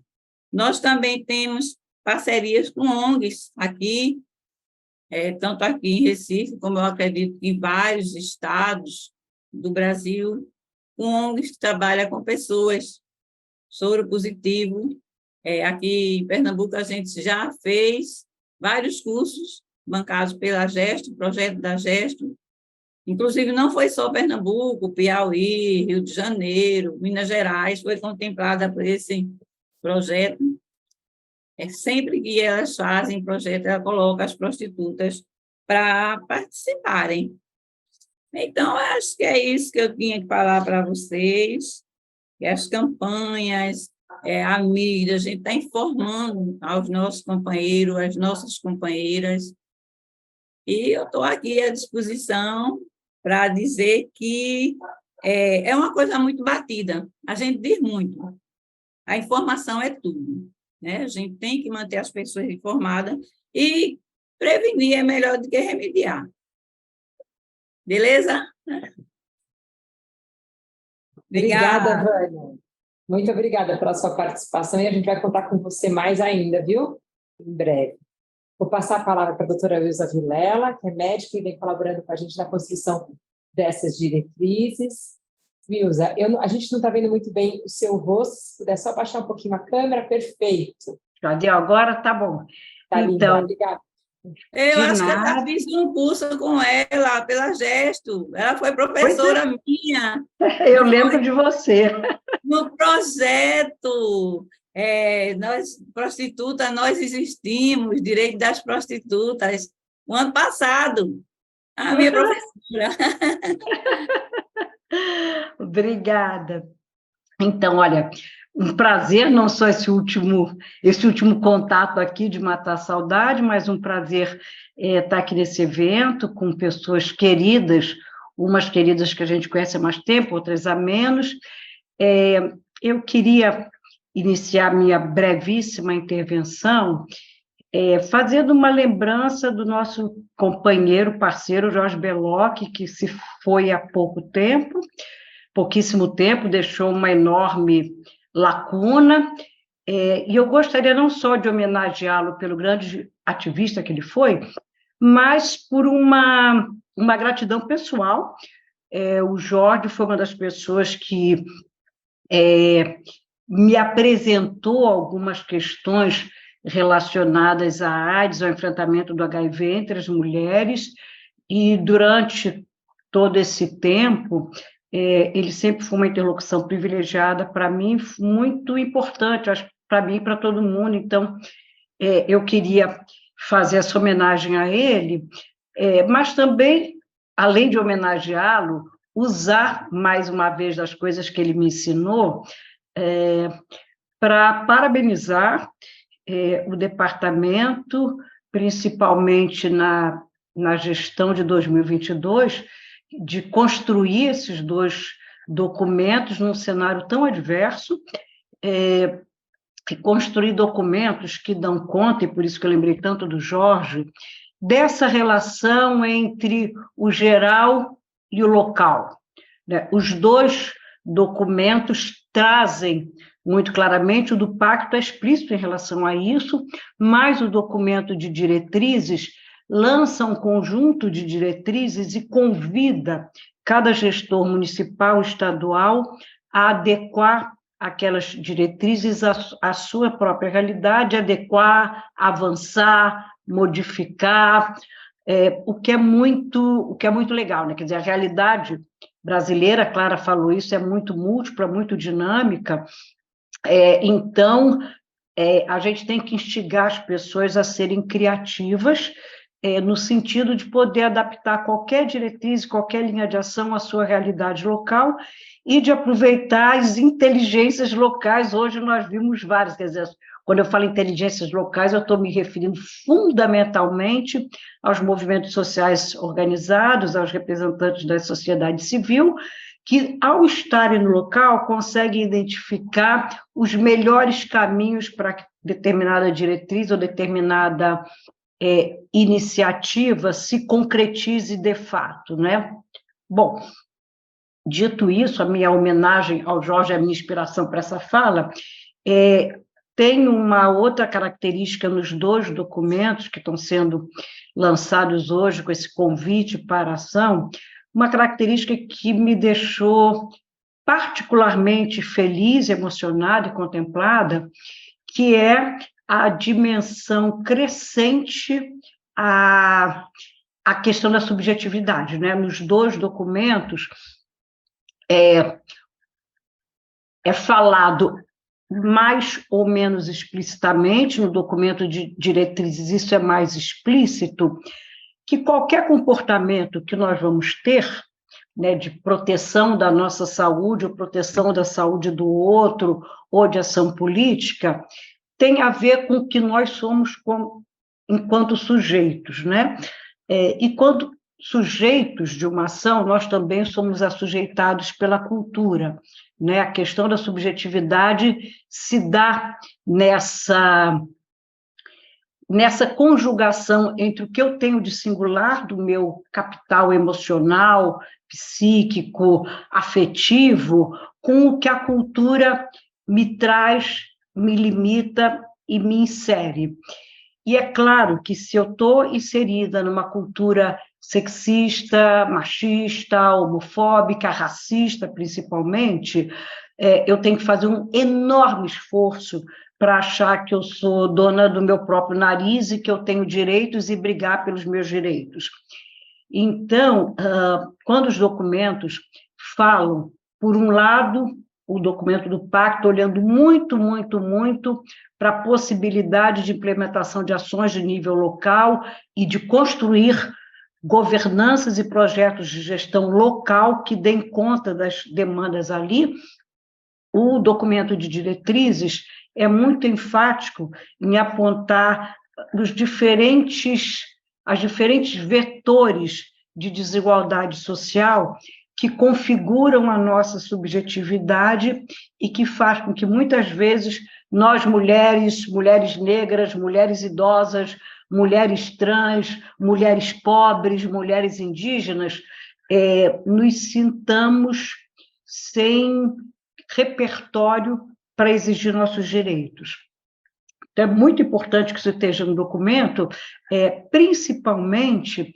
Nós também temos parcerias com ONGs aqui, tanto aqui em Recife, como eu acredito que em vários estados do Brasil, com ONGs que trabalham com pessoas soro positivo. Aqui em Pernambuco, a gente já fez vários cursos bancados pela Gesto, projeto da Gesto. Inclusive, não foi só Pernambuco, Piauí, Rio de Janeiro, Minas Gerais, foi contemplada por esse projeto. Sempre que elas fazem projeto, ela coloca as prostitutas para participarem. Então, acho que é isso que eu tinha que falar para vocês, que as campanhas, a mídia, a gente está informando aos nossos companheiros, às nossas companheiras, e eu estou aqui à disposição para dizer que é uma coisa muito batida, a gente diz muito, a informação é tudo, né? A gente tem que manter as pessoas informadas, e prevenir é melhor do que remediar. Beleza? Obrigada, Vânia. Muito obrigada pela sua participação, e a gente vai contar com você mais ainda, viu? Em breve. Vou passar a palavra para a doutora Wilza Vilela, que é médica e vem colaborando com a gente na construção dessas diretrizes. Wilza, a gente não está vendo muito bem o seu rosto, se puder só baixar um pouquinho a câmera, perfeito. Cadê? Agora tá bom. Tá então, linda, obrigada. Eu acho que eu já fiz um curso com ela, pela Gesto. Ela foi professora minha. Eu lembro de você. No projeto, nós, prostituta, nós existimos, direito das prostitutas, o ano passado, a minha professora. Obrigada. Então, olha, um prazer, não só esse último contato aqui de matar a saudade, mas um prazer estar aqui nesse evento com pessoas queridas, umas queridas que a gente conhece há mais tempo, outras há menos. Eu queria iniciar minha brevíssima intervenção fazendo uma lembrança do nosso companheiro, parceiro, Jorge Belloc, que se foi há pouquíssimo tempo, deixou uma enorme lacuna, e eu gostaria não só de homenageá-lo pelo grande ativista que ele foi, mas por uma gratidão pessoal. O Jorge foi uma das pessoas que me apresentou algumas questões relacionadas à AIDS, ao enfrentamento do HIV entre as mulheres, e durante todo esse tempo, ele sempre foi uma interlocução privilegiada para mim, muito importante, acho, para mim e para todo mundo. Então, eu queria fazer essa homenagem a ele, mas também, além de homenageá-lo, usar mais uma vez das coisas que ele me ensinou para parabenizar o departamento, principalmente na gestão de 2022, de construir esses dois documentos num cenário tão adverso, e construir documentos que dão conta, e por isso que eu lembrei tanto do Jorge, dessa relação entre o geral e o local, né? Os dois documentos trazem muito claramente, o do pacto é explícito em relação a isso, mas o documento de diretrizes lança um conjunto de diretrizes e convida cada gestor municipal, estadual, a adequar aquelas diretrizes à sua própria realidade, adequar, avançar, modificar, o que é muito legal, né? Quer dizer, a realidade brasileira, a Clara falou isso, é muito múltipla, muito dinâmica, então a gente tem que instigar as pessoas a serem criativas, no sentido de poder adaptar qualquer diretriz, qualquer linha de ação à sua realidade local e de aproveitar as inteligências locais. Hoje nós vimos várias, quer dizer, quando eu falo inteligências locais, eu estou me referindo fundamentalmente aos movimentos sociais organizados, aos representantes da sociedade civil, que, ao estarem no local, conseguem identificar os melhores caminhos para determinada diretriz ou determinada iniciativa se concretize de fato, né? Bom, dito isso, a minha homenagem ao Jorge, a minha inspiração para essa fala, tem uma outra característica nos 2 documentos que estão sendo lançados hoje com esse convite para a ação, uma característica que me deixou particularmente feliz, emocionada e contemplada, que é a dimensão crescente à questão da subjetividade, né? Nos 2 documentos é falado mais ou menos explicitamente, no documento de diretrizes isso é mais explícito, que qualquer comportamento que nós vamos ter, né, de proteção da nossa saúde, ou proteção da saúde do outro, ou de ação política, tem a ver com o que nós somos enquanto sujeitos, né? E quando sujeitos de uma ação, nós também somos assujeitados pela cultura, né? A questão da subjetividade se dá nessa conjugação entre o que eu tenho de singular do meu capital emocional, psíquico, afetivo, com o que a cultura me traz, me limita e me insere. E é claro que se eu estou inserida numa cultura sexista, machista, homofóbica, racista, principalmente, eu tenho que fazer um enorme esforço para achar que eu sou dona do meu próprio nariz e que eu tenho direitos e brigar pelos meus direitos. Então, quando os documentos falam, por um lado, o documento do pacto, olhando muito, muito, muito para a possibilidade de implementação de ações de nível local e de construir governanças e projetos de gestão local que deem conta das demandas ali. O documento de diretrizes é muito enfático em apontar as diferentes vetores de desigualdade social que configuram a nossa subjetividade e que faz com que, muitas vezes, nós, mulheres negras, mulheres idosas, mulheres trans, mulheres pobres, mulheres indígenas, nos sintamos sem repertório para exigir nossos direitos. Então, é muito importante que isso esteja no documento, principalmente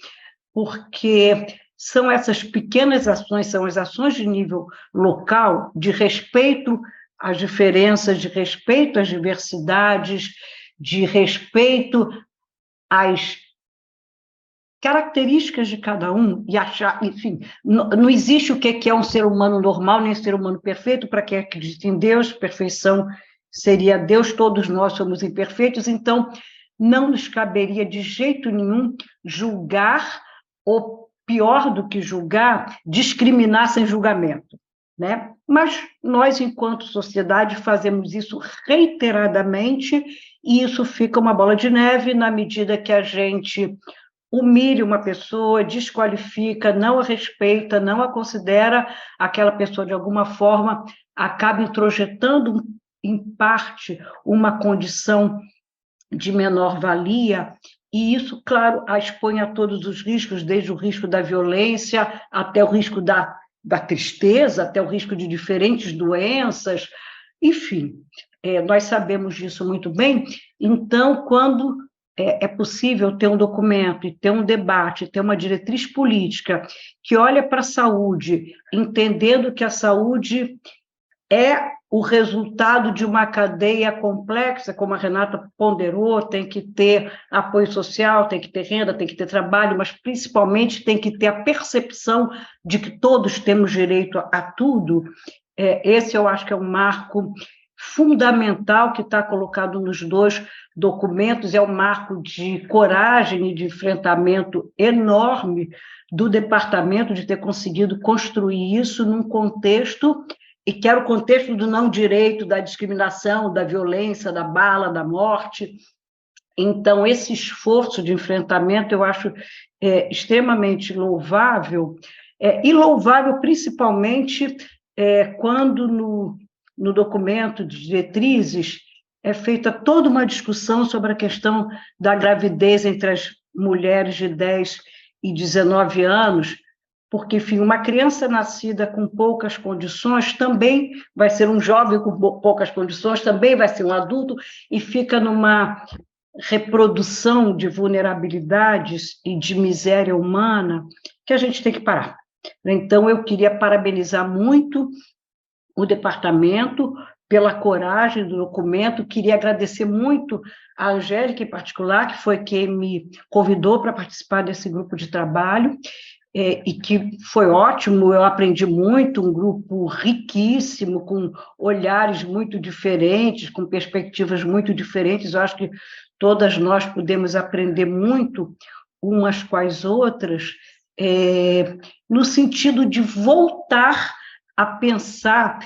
porque são essas pequenas ações, são as ações de nível local, de respeito às diferenças, de respeito às diversidades, de respeito às características de cada um, e achar, enfim, não existe o que é um ser humano normal, nem um ser humano perfeito. Para quem acredita em Deus, perfeição seria Deus, todos nós somos imperfeitos, então não nos caberia de jeito nenhum julgar, ou pior do que julgar, discriminar sem julgamento, né? Mas nós, enquanto sociedade, fazemos isso reiteradamente, e isso fica uma bola de neve na medida que a gente humilha uma pessoa, desqualifica, não a respeita, não a considera, aquela pessoa, de alguma forma, acaba introjetando, em parte, uma condição de menor valia, e isso, claro, a expõe a todos os riscos, desde o risco da violência, até o risco da tristeza, até o risco de diferentes doenças, enfim, nós sabemos disso muito bem. Então, quando é possível ter um documento e ter um debate, ter uma diretriz política que olha para a saúde, entendendo que a saúde é o resultado de uma cadeia complexa, como a Renata ponderou, tem que ter apoio social, tem que ter renda, tem que ter trabalho, mas principalmente tem que ter a percepção de que todos temos direito a tudo. Esse eu acho que é um marco fundamental que está colocado nos dois documentos, é um marco de coragem e de enfrentamento enorme do departamento de ter conseguido construir isso num contexto, e que era o contexto do não direito, da discriminação, da violência, da bala, da morte. Então, esse esforço de enfrentamento eu acho extremamente louvável, e louvável principalmente quando no documento de diretrizes é feita toda uma discussão sobre a questão da gravidez entre as mulheres de 10 e 19 anos, porque, enfim, uma criança nascida com poucas condições também vai ser um jovem com poucas condições, também vai ser um adulto, e fica numa reprodução de vulnerabilidades e de miséria humana que a gente tem que parar. Então, eu queria parabenizar muito o departamento pela coragem do documento, queria agradecer muito a Angélica, em particular, que foi quem me convidou para participar desse grupo de trabalho, e que foi ótimo, eu aprendi muito, um grupo riquíssimo, com olhares muito diferentes, com perspectivas muito diferentes. Eu acho que todas nós podemos aprender muito umas com as outras, no sentido de voltar a pensar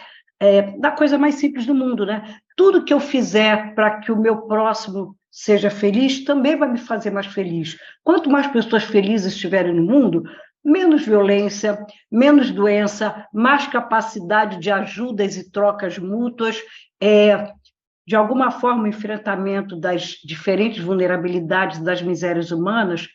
da coisa mais simples do mundo, né? Tudo que eu fizer para que o meu próximo seja feliz também vai me fazer mais feliz. Quanto mais pessoas felizes estiverem no mundo, menos violência, menos doença, mais capacidade de ajudas e trocas mútuas, de alguma forma o enfrentamento das diferentes vulnerabilidades das misérias humanas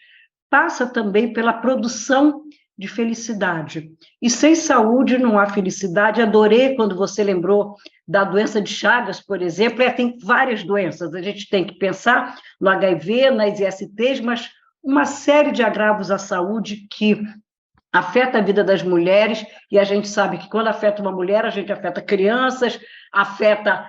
passa também pela produção de felicidade. E sem saúde não há felicidade. Adorei quando você lembrou da doença de Chagas, por exemplo. Tem várias doenças, a gente tem que pensar no HIV, nas ISTs, mas uma série de agravos à saúde que afeta a vida das mulheres, e a gente sabe que quando afeta uma mulher, a gente afeta crianças, afeta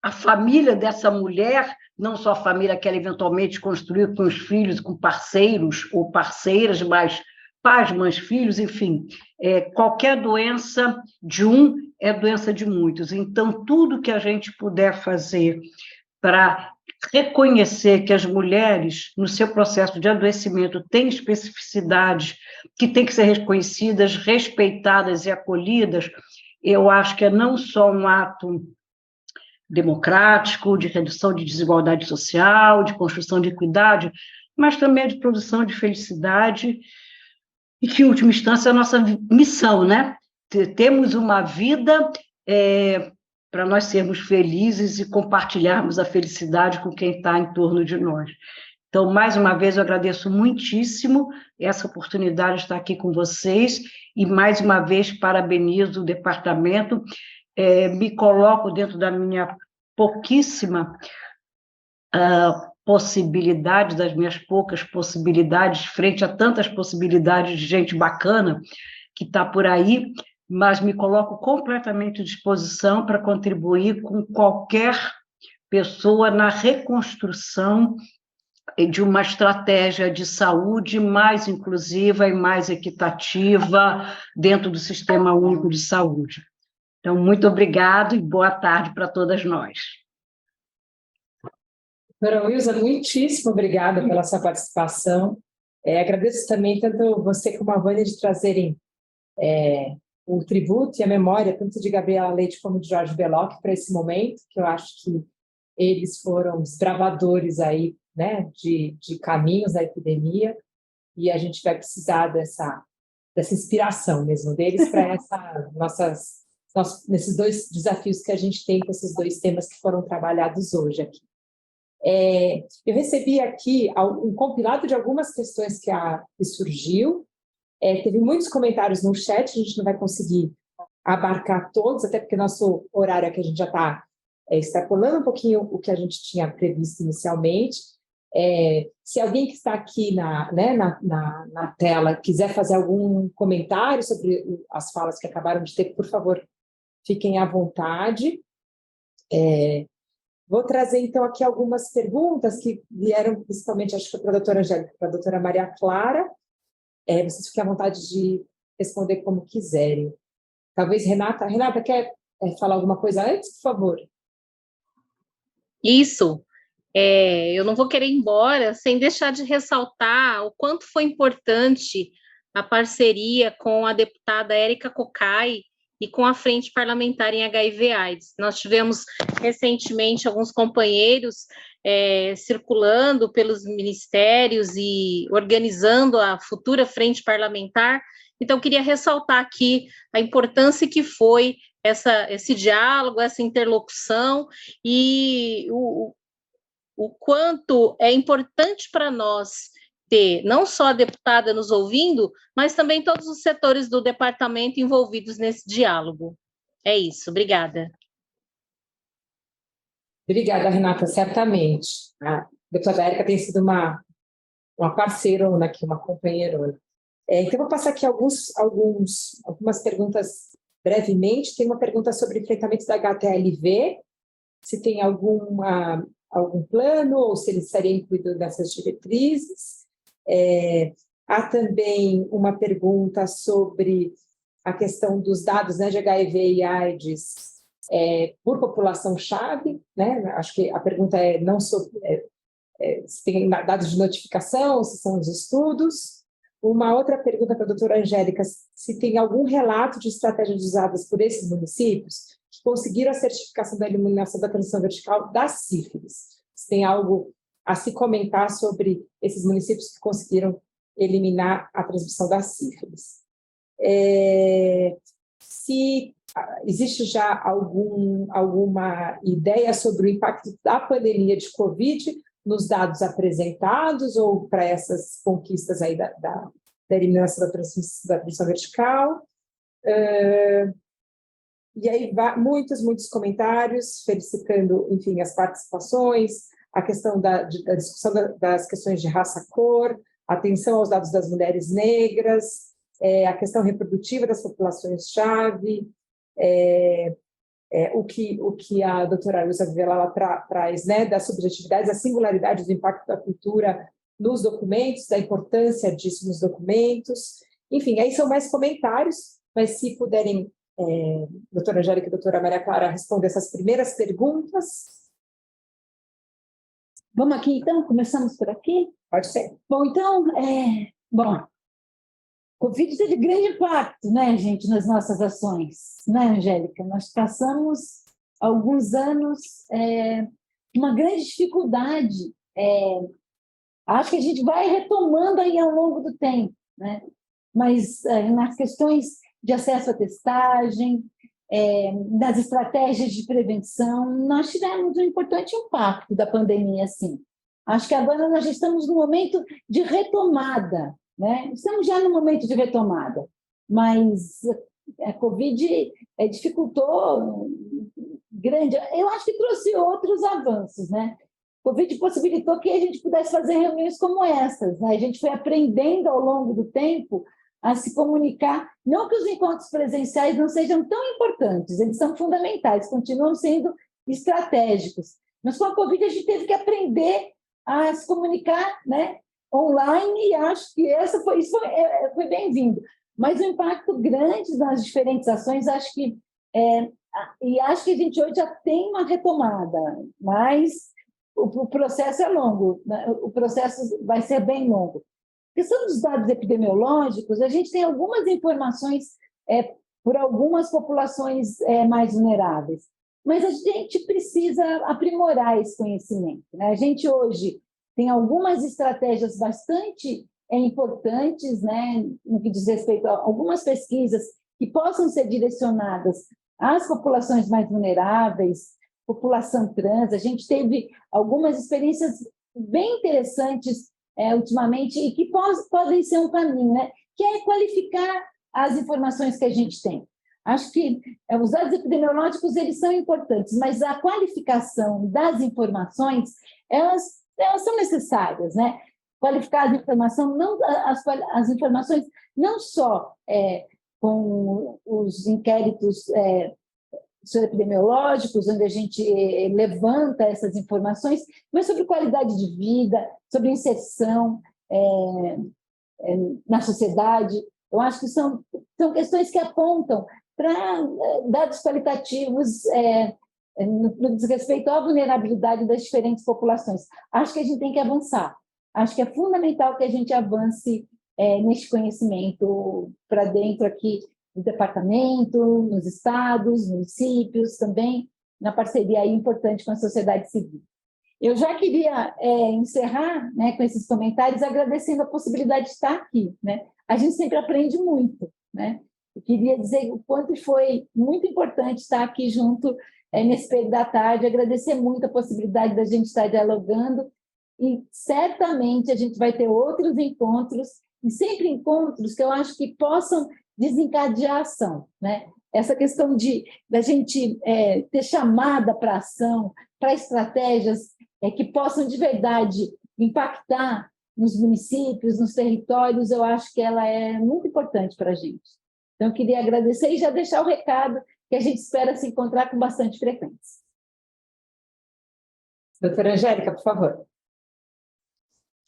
a família dessa mulher, não só a família que ela eventualmente construiu com os filhos, com parceiros ou parceiras, mas pais, mães, filhos, enfim, qualquer doença de um é doença de muitos. Então, tudo que a gente puder fazer para reconhecer que as mulheres, no seu processo de adoecimento, têm especificidades que têm que ser reconhecidas, respeitadas e acolhidas, eu acho que é não só um ato democrático, de redução de desigualdade social, de construção de equidade, mas também de produção de felicidade, e que, em última instância, é a nossa missão, né? Temos uma vida para nós sermos felizes e compartilharmos a felicidade com quem está em torno de nós. Então, mais uma vez, eu agradeço muitíssimo essa oportunidade de estar aqui com vocês, e, mais uma vez, parabenizo o departamento, me coloco dentro da minha pouquíssima possibilidade, das minhas poucas possibilidades, frente a tantas possibilidades de gente bacana que está por aí, mas me coloco completamente à disposição para contribuir com qualquer pessoa na reconstrução de uma estratégia de saúde mais inclusiva e mais equitativa dentro do Sistema Único de Saúde. Então, muito obrigado e boa tarde para todas nós. Doutora Wilza, muitíssimo obrigada pela sua participação. Agradeço também tanto você como a Vânia de trazerem o tributo e a memória, tanto de Gabriela Leite como de Jorge Belloc, para esse momento, que eu acho que eles foram desbravadores aí, né, de caminhos da epidemia, e a gente vai precisar dessa inspiração mesmo deles para nesses dois desafios que a gente tem com esses dois temas que foram trabalhados hoje aqui. Eu recebi aqui um compilado de algumas questões que surgiu. Teve muitos comentários no chat, a gente não vai conseguir abarcar todos, até porque nosso horário aqui a gente já está extrapolando um pouquinho o que a gente tinha previsto inicialmente. Se alguém que está aqui na tela quiser fazer algum comentário sobre as falas que acabaram de ter, por favor, fiquem à vontade. Vou trazer, então, aqui algumas perguntas que vieram, principalmente, acho que para a doutora Angélica, para a doutora Maria Clara. Vocês fiquem à vontade de responder como quiserem. Talvez, Renata quer falar alguma coisa antes, por favor? Isso. Eu não vou querer ir embora sem deixar de ressaltar o quanto foi importante a parceria com a deputada Érica Cocai e com a Frente Parlamentar em HIV/AIDS. Nós tivemos recentemente alguns companheiros circulando pelos ministérios e organizando a futura Frente Parlamentar. Então, queria ressaltar aqui a importância que foi esse diálogo, essa interlocução e o quanto é importante para nós ter não só a deputada nos ouvindo, mas também todos os setores do departamento envolvidos nesse diálogo. É isso, obrigada. Obrigada, Renata, certamente. A deputada Érica tem sido uma parceirona aqui, uma companheirona. Então, vou passar aqui algumas perguntas brevemente. Tem uma pergunta sobre enfrentamento da HTLV, se tem algum plano ou se ele estaria incluído nessas diretrizes. Há também uma pergunta sobre a questão dos dados, né, de HIV e AIDS por população-chave, né? Acho que a pergunta é não sobre se tem dados de notificação, se são os estudos. Uma outra pergunta para a doutora Angélica, se tem algum relato de estratégias usadas por esses municípios que conseguiram a certificação da eliminação da transmissão vertical da sífilis. Se tem algo a se comentar sobre esses municípios que conseguiram eliminar a transmissão da sífilis. Se existe já alguma ideia sobre o impacto da pandemia de Covid nos dados apresentados ou para essas conquistas aí da eliminação da transmissão vertical. E aí, muitos comentários, felicitando, enfim, as participações, a questão da discussão das questões de raça-cor, atenção aos dados das mulheres negras, a questão reprodutiva das populações-chave, o que a doutora Ilza Vilela traz, né, das subjetividades, das singularidades do impacto da cultura nos documentos, da importância disso nos documentos. Enfim, aí são mais comentários, mas se puderem, doutora Angélica e doutora Maria Clara, responder essas primeiras perguntas. Vamos aqui, então? Começamos por aqui? Pode ser. Bom, então, Covid teve grande impacto, né, gente, nas nossas ações, né, Angélica? Nós passamos alguns anos uma grande dificuldade. Acho que a gente vai retomando aí ao longo do tempo, né? Mas nas questões de acesso à testagem, das estratégias de prevenção, nós tivemos um importante impacto da pandemia, sim. Acho que agora nós já estamos no momento de retomada, né? Estamos já no momento de retomada, mas a Covid dificultou grande. Eu acho que trouxe outros avanços, né? A Covid possibilitou que a gente pudesse fazer reuniões como essas, né? A gente foi aprendendo ao longo do tempo a se comunicar, não que os encontros presenciais não sejam tão importantes, eles são fundamentais, continuam sendo estratégicos, mas com a Covid a gente teve que aprender a se comunicar, né, online, e acho que isso foi bem-vindo. Mas o impacto grande nas diferentes ações, acho que a gente hoje já tem uma retomada, mas o processo é longo, né? O processo vai ser bem longo. A questão dos dados epidemiológicos, a gente tem algumas informações por algumas populações mais vulneráveis, mas a gente precisa aprimorar esse conhecimento, né? A gente hoje tem algumas estratégias bastante importantes, né, no que diz respeito a algumas pesquisas que possam ser direcionadas às populações mais vulneráveis, população trans. A gente teve algumas experiências bem interessantes ultimamente e que podem ser um caminho, né, que é qualificar as informações que a gente tem. Acho que os dados epidemiológicos eles são importantes, mas a qualificação das informações, elas são necessárias, né? Qualificar as informações não só com os inquéritos epidemiológicos, onde a gente levanta essas informações, mas sobre qualidade de vida, sobre inserção na sociedade. Eu acho que são questões que apontam para dados qualitativos no que diz respeito à vulnerabilidade das diferentes populações. Acho que a gente tem que avançar. Acho que é fundamental que a gente avance neste conhecimento para dentro aqui do departamento, nos estados, municípios também, na parceria aí importante com a sociedade civil. Eu já queria encerrar, né, com esses comentários, agradecendo a possibilidade de estar aqui, né? A gente sempre aprende muito, né? Eu queria dizer o quanto foi muito importante estar aqui junto nesse período da tarde, agradecer muito a possibilidade da gente estar dialogando, e certamente a gente vai ter outros encontros, e sempre encontros que eu acho que possam desencadear ação, né? Essa questão da gente ter chamada para ação, para estratégias que possam de verdade impactar nos municípios, nos territórios, eu acho que ela é muito importante para a gente. Então, eu queria agradecer e já deixar o recado que a gente espera se encontrar com bastante frequência. Doutora Angélica, por favor.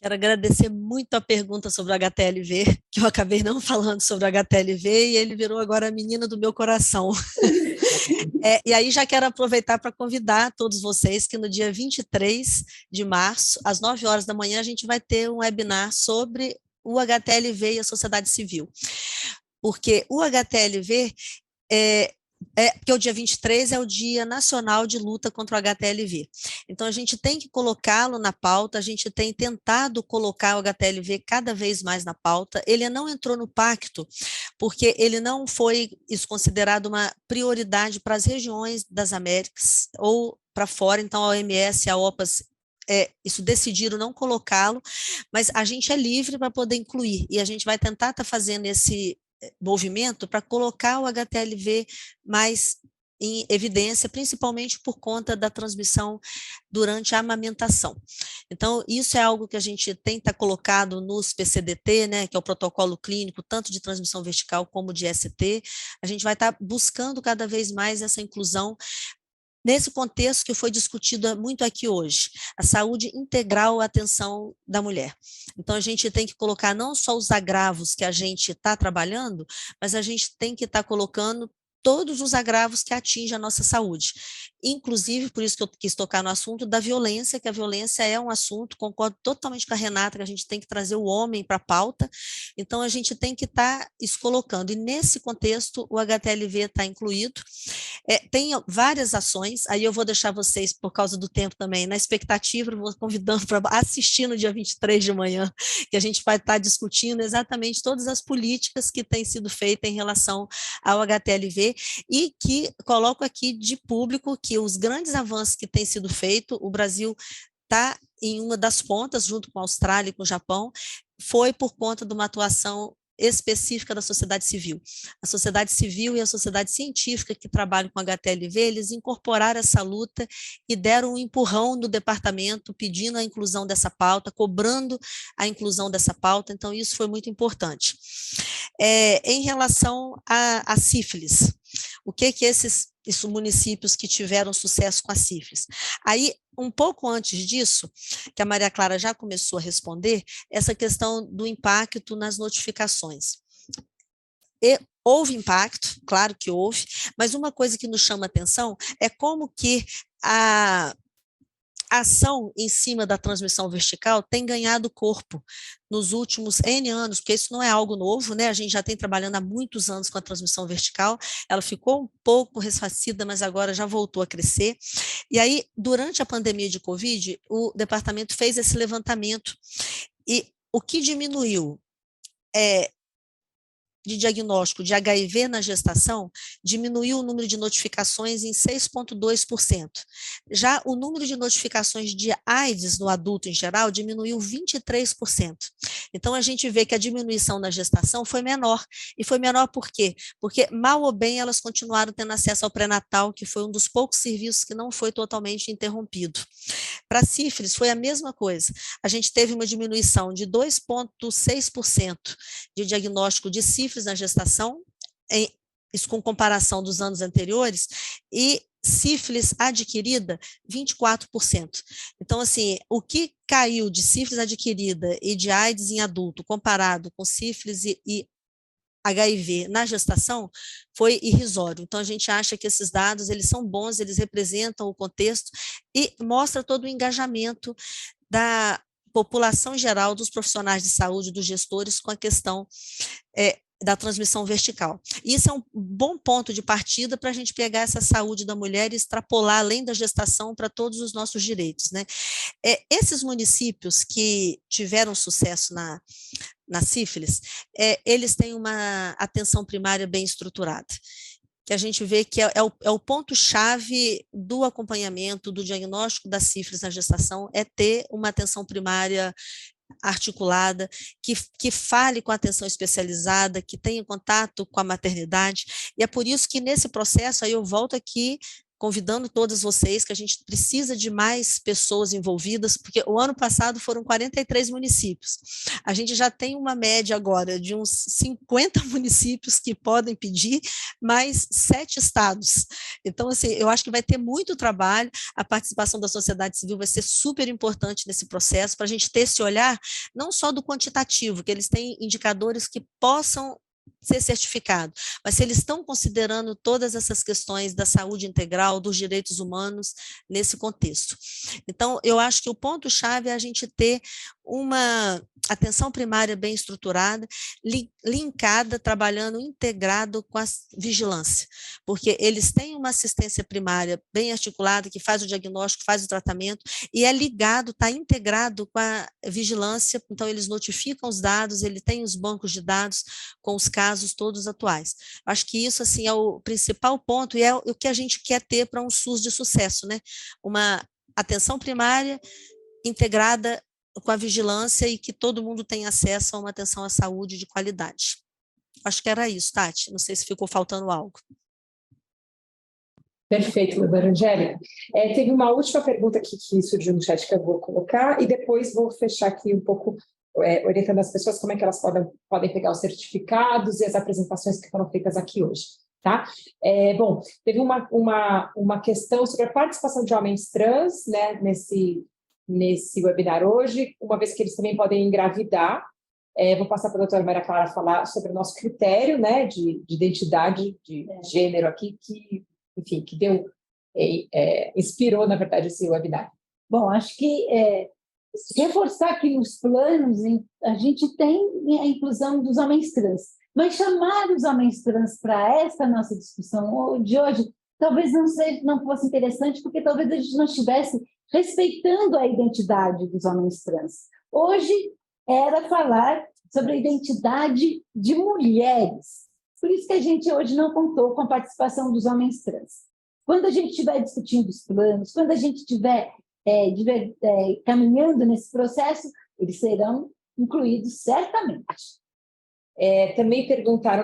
Quero agradecer muito a pergunta sobre o HTLV, que eu acabei não falando sobre o HTLV, e ele virou agora a menina do meu coração. E aí já quero aproveitar para convidar todos vocês que no dia 23 de março, às 9 horas da manhã, a gente vai ter um webinar sobre o HTLV e a sociedade civil. Porque o HTLV porque o dia 23 é o Dia Nacional de Luta contra o HTLV. Então, a gente tem que colocá-lo na pauta, a gente tem tentado colocar o HTLV cada vez mais na pauta. Ele não entrou no pacto, porque ele não foi considerado uma prioridade para as regiões das Américas ou para fora, então a OMS, a OPAS, isso decidiram não colocá-lo, mas a gente é livre para poder incluir, e a gente vai tentar estar fazendo esse movimento para colocar o HTLV mais em evidência, principalmente por conta da transmissão durante a amamentação. Então, isso é algo que a gente tenta colocado nos PCDT, né, que é o protocolo clínico, tanto de transmissão vertical como de ST. A gente vai estar buscando cada vez mais essa inclusão nesse contexto que foi discutido muito aqui hoje, a saúde integral, a atenção da mulher. Então, a gente tem que colocar não só os agravos que a gente está trabalhando, mas a gente tem que estar colocando todos os agravos que atingem a nossa saúde. Inclusive, por isso que eu quis tocar no assunto da violência, que a violência é um assunto, concordo totalmente com a Renata, que a gente tem que trazer o homem para a pauta, então a gente tem que estar isso colocando, e nesse contexto o HTLV está incluído. Tem várias ações, aí eu vou deixar vocês, por causa do tempo também, na expectativa, vou convidando para assistir no dia 23 de manhã, que a gente vai estar discutindo exatamente todas as políticas que têm sido feitas em relação ao HTLV, e que coloco aqui de público que os grandes avanços que têm sido feitos, o Brasil está em uma das pontas, junto com a Austrália e com o Japão, foi por conta de uma atuação específica da sociedade civil. A sociedade civil e a sociedade científica que trabalham com HTLV, eles incorporaram essa luta e deram um empurrão no departamento, pedindo a inclusão dessa pauta, cobrando a inclusão dessa pauta, então isso foi muito importante. Em relação à sífilis, o que esses municípios que tiveram sucesso com a sífilis? Aí, um pouco antes disso, que a Maria Clara já começou a responder, essa questão do impacto nas notificações. Houve impacto, claro que houve, mas uma coisa que nos chama atenção é como que a ação em cima da transmissão vertical tem ganhado corpo nos últimos N anos, porque isso não é algo novo, né? A gente já tem trabalhando há muitos anos com a transmissão vertical, ela ficou um pouco ressarcida, mas agora já voltou a crescer. E aí, durante a pandemia de Covid, o departamento fez esse levantamento, e o que diminuiu de diagnóstico de HIV na gestação, diminuiu o número de notificações em 6,2%. Já o número de notificações de AIDS no adulto em geral diminuiu 23%. Então, a gente vê que a diminuição na gestação foi menor. E foi menor por quê? Porque, mal ou bem, elas continuaram tendo acesso ao pré-natal, que foi um dos poucos serviços que não foi totalmente interrompido. Para sífilis, foi a mesma coisa. A gente teve uma diminuição de 2,6% de diagnóstico de sífilis na gestação, isso com comparação dos anos anteriores, e sífilis adquirida, 24%. Então, assim, o que caiu de sífilis adquirida e de AIDS em adulto, comparado com sífilis e HIV na gestação foi irrisório. Então, a gente acha que esses dados, eles são bons, eles representam o contexto e mostra todo o engajamento da população geral, dos profissionais de saúde, dos gestores, com a questão da transmissão vertical. Isso é um bom ponto de partida para a gente pegar essa saúde da mulher e extrapolar além da gestação para todos os nossos direitos, né? Esses municípios que tiveram sucesso na sífilis, eles têm uma atenção primária bem estruturada, que a gente vê que é o ponto-chave do acompanhamento, do diagnóstico da sífilis na gestação, é ter uma atenção primária articulada, que fale com a atenção especializada, que tenha contato com a maternidade, e é por isso que nesse processo, aí eu volto aqui convidando todas vocês, que a gente precisa de mais pessoas envolvidas, porque o ano passado foram 43 municípios. A gente já tem uma média agora de uns 50 municípios que podem pedir, mais 7 estados. Então, assim, eu acho que vai ter muito trabalho, a participação da sociedade civil vai ser super importante nesse processo, para a gente ter esse olhar, não só do quantitativo, que eles têm indicadores que possam ser certificado, mas se eles estão considerando todas essas questões da saúde integral, dos direitos humanos nesse contexto. Então, eu acho que o ponto-chave é a gente ter uma atenção primária bem estruturada, linkada, trabalhando integrado com a vigilância, porque eles têm uma assistência primária bem articulada, que faz o diagnóstico, faz o tratamento, e é ligado, está integrado com a vigilância, então eles notificam os dados, ele tem os bancos de dados com os casos todos atuais. Acho que isso, assim, é o principal ponto, e é o que a gente quer ter para um SUS de sucesso, né? Uma atenção primária integrada com a vigilância e que todo mundo tenha acesso a uma atenção à saúde de qualidade. Acho que era isso, Tati. Não sei se ficou faltando algo. Perfeito, doutora Angélica. Teve uma última pergunta aqui que surgiu no chat que eu vou colocar e depois vou fechar aqui um pouco, orientando as pessoas como é que elas podem pegar os certificados e as apresentações que foram feitas aqui hoje. Tá? Bom, teve uma questão sobre a participação de homens trans, né, nesse webinar hoje, uma vez que eles também podem engravidar. Vou passar para a doutora Maria Clara falar sobre o nosso critério, né, de identidade de gênero aqui, que, enfim, que inspirou, na verdade, esse webinar. Bom, acho que reforçar que nos planos a gente tem a inclusão dos homens trans, mas chamar os homens trans para essa nossa discussão de hoje talvez não fosse interessante, porque talvez a gente não estivesse respeitando a identidade dos homens trans. Hoje era falar sobre a identidade de mulheres. Por isso que a gente hoje não contou com a participação dos homens trans. Quando a gente estiver discutindo os planos, quando a gente estiver caminhando nesse processo, eles serão incluídos certamente. Também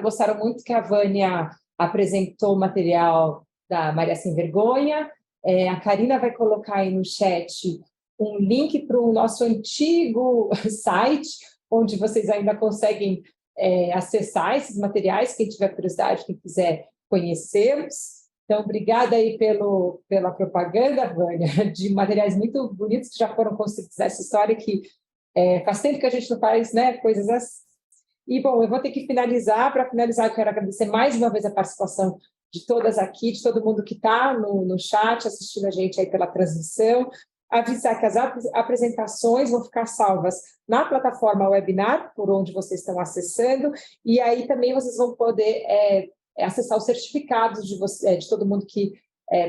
gostaram muito que a Vânia apresentou o material da Maria Sem Vergonha. A Karina vai colocar aí no chat um link para o nosso antigo site, onde vocês ainda conseguem acessar esses materiais, quem tiver curiosidade, quem quiser conhecê-los. Então, obrigada aí pela propaganda, Vânia, de materiais muito bonitos que já foram construídos nessa história, que faz tempo que a gente não faz, né, coisas assim. E, bom, eu vou ter que finalizar. Para finalizar, eu quero agradecer mais uma vez a participação de todas aqui, de todo mundo que está no chat, assistindo a gente aí pela transmissão. Avisar que as apresentações vão ficar salvas na plataforma webinar, por onde vocês estão acessando, e aí também vocês vão poder acessar os certificados de todo mundo que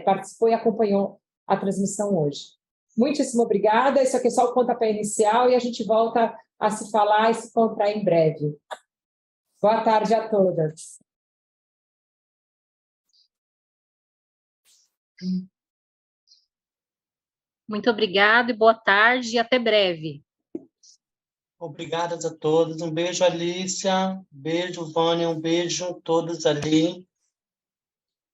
participou e acompanhou a transmissão hoje. Muitíssimo obrigada. Isso aqui é só o pontapé inicial e a gente volta a se falar e se encontrar em breve. Boa tarde a todas. Muito obrigada e boa tarde e até breve. Obrigadas a todos. Um beijo, Alicia. Um beijo, Vânia. Um beijo a todos ali.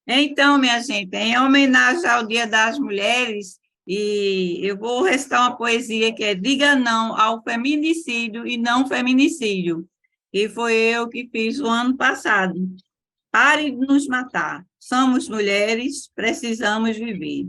Então, minha gente, em homenagem ao Dia das Mulheres, e eu vou recitar uma poesia que é Diga Não ao Feminicídio e Não Feminicídio, que foi eu que fiz o ano passado. Pare de nos matar. Somos mulheres, precisamos viver.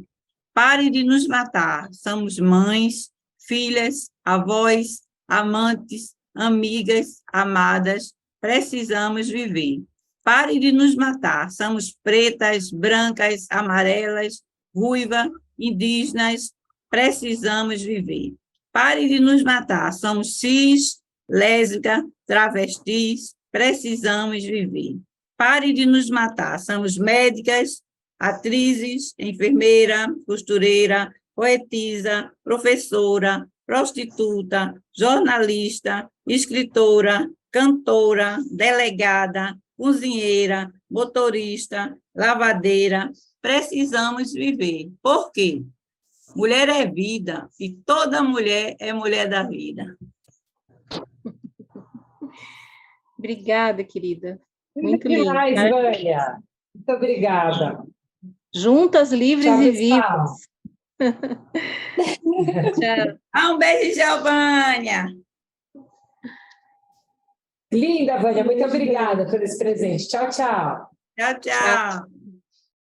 Pare de nos matar. Somos mães, filhas, avós, amantes, amigas, amadas. precisamos viver. Pare de nos matar, somos pretas, brancas, amarelas, ruivas, indígenas, precisamos viver. Pare de nos matar, somos cis, lésbica, travestis, precisamos viver. Pare de nos matar, somos médicas, atrizes, enfermeira, costureira, poetisa, professora, prostituta, jornalista, escritora, cantora, delegada, cozinheira, motorista, lavadeira, precisamos viver. Por quê? Mulher é vida e toda mulher é mulher da vida. Obrigada, querida. Muito lindo. Demais, Vânia. Muito obrigada. Juntas, livres Tchau, e pessoal. vivas. Tchau. Um beijo, Vânia. Linda, Vânia. Muito obrigada por esse presente. Tchau, tchau. Tchau, tchau.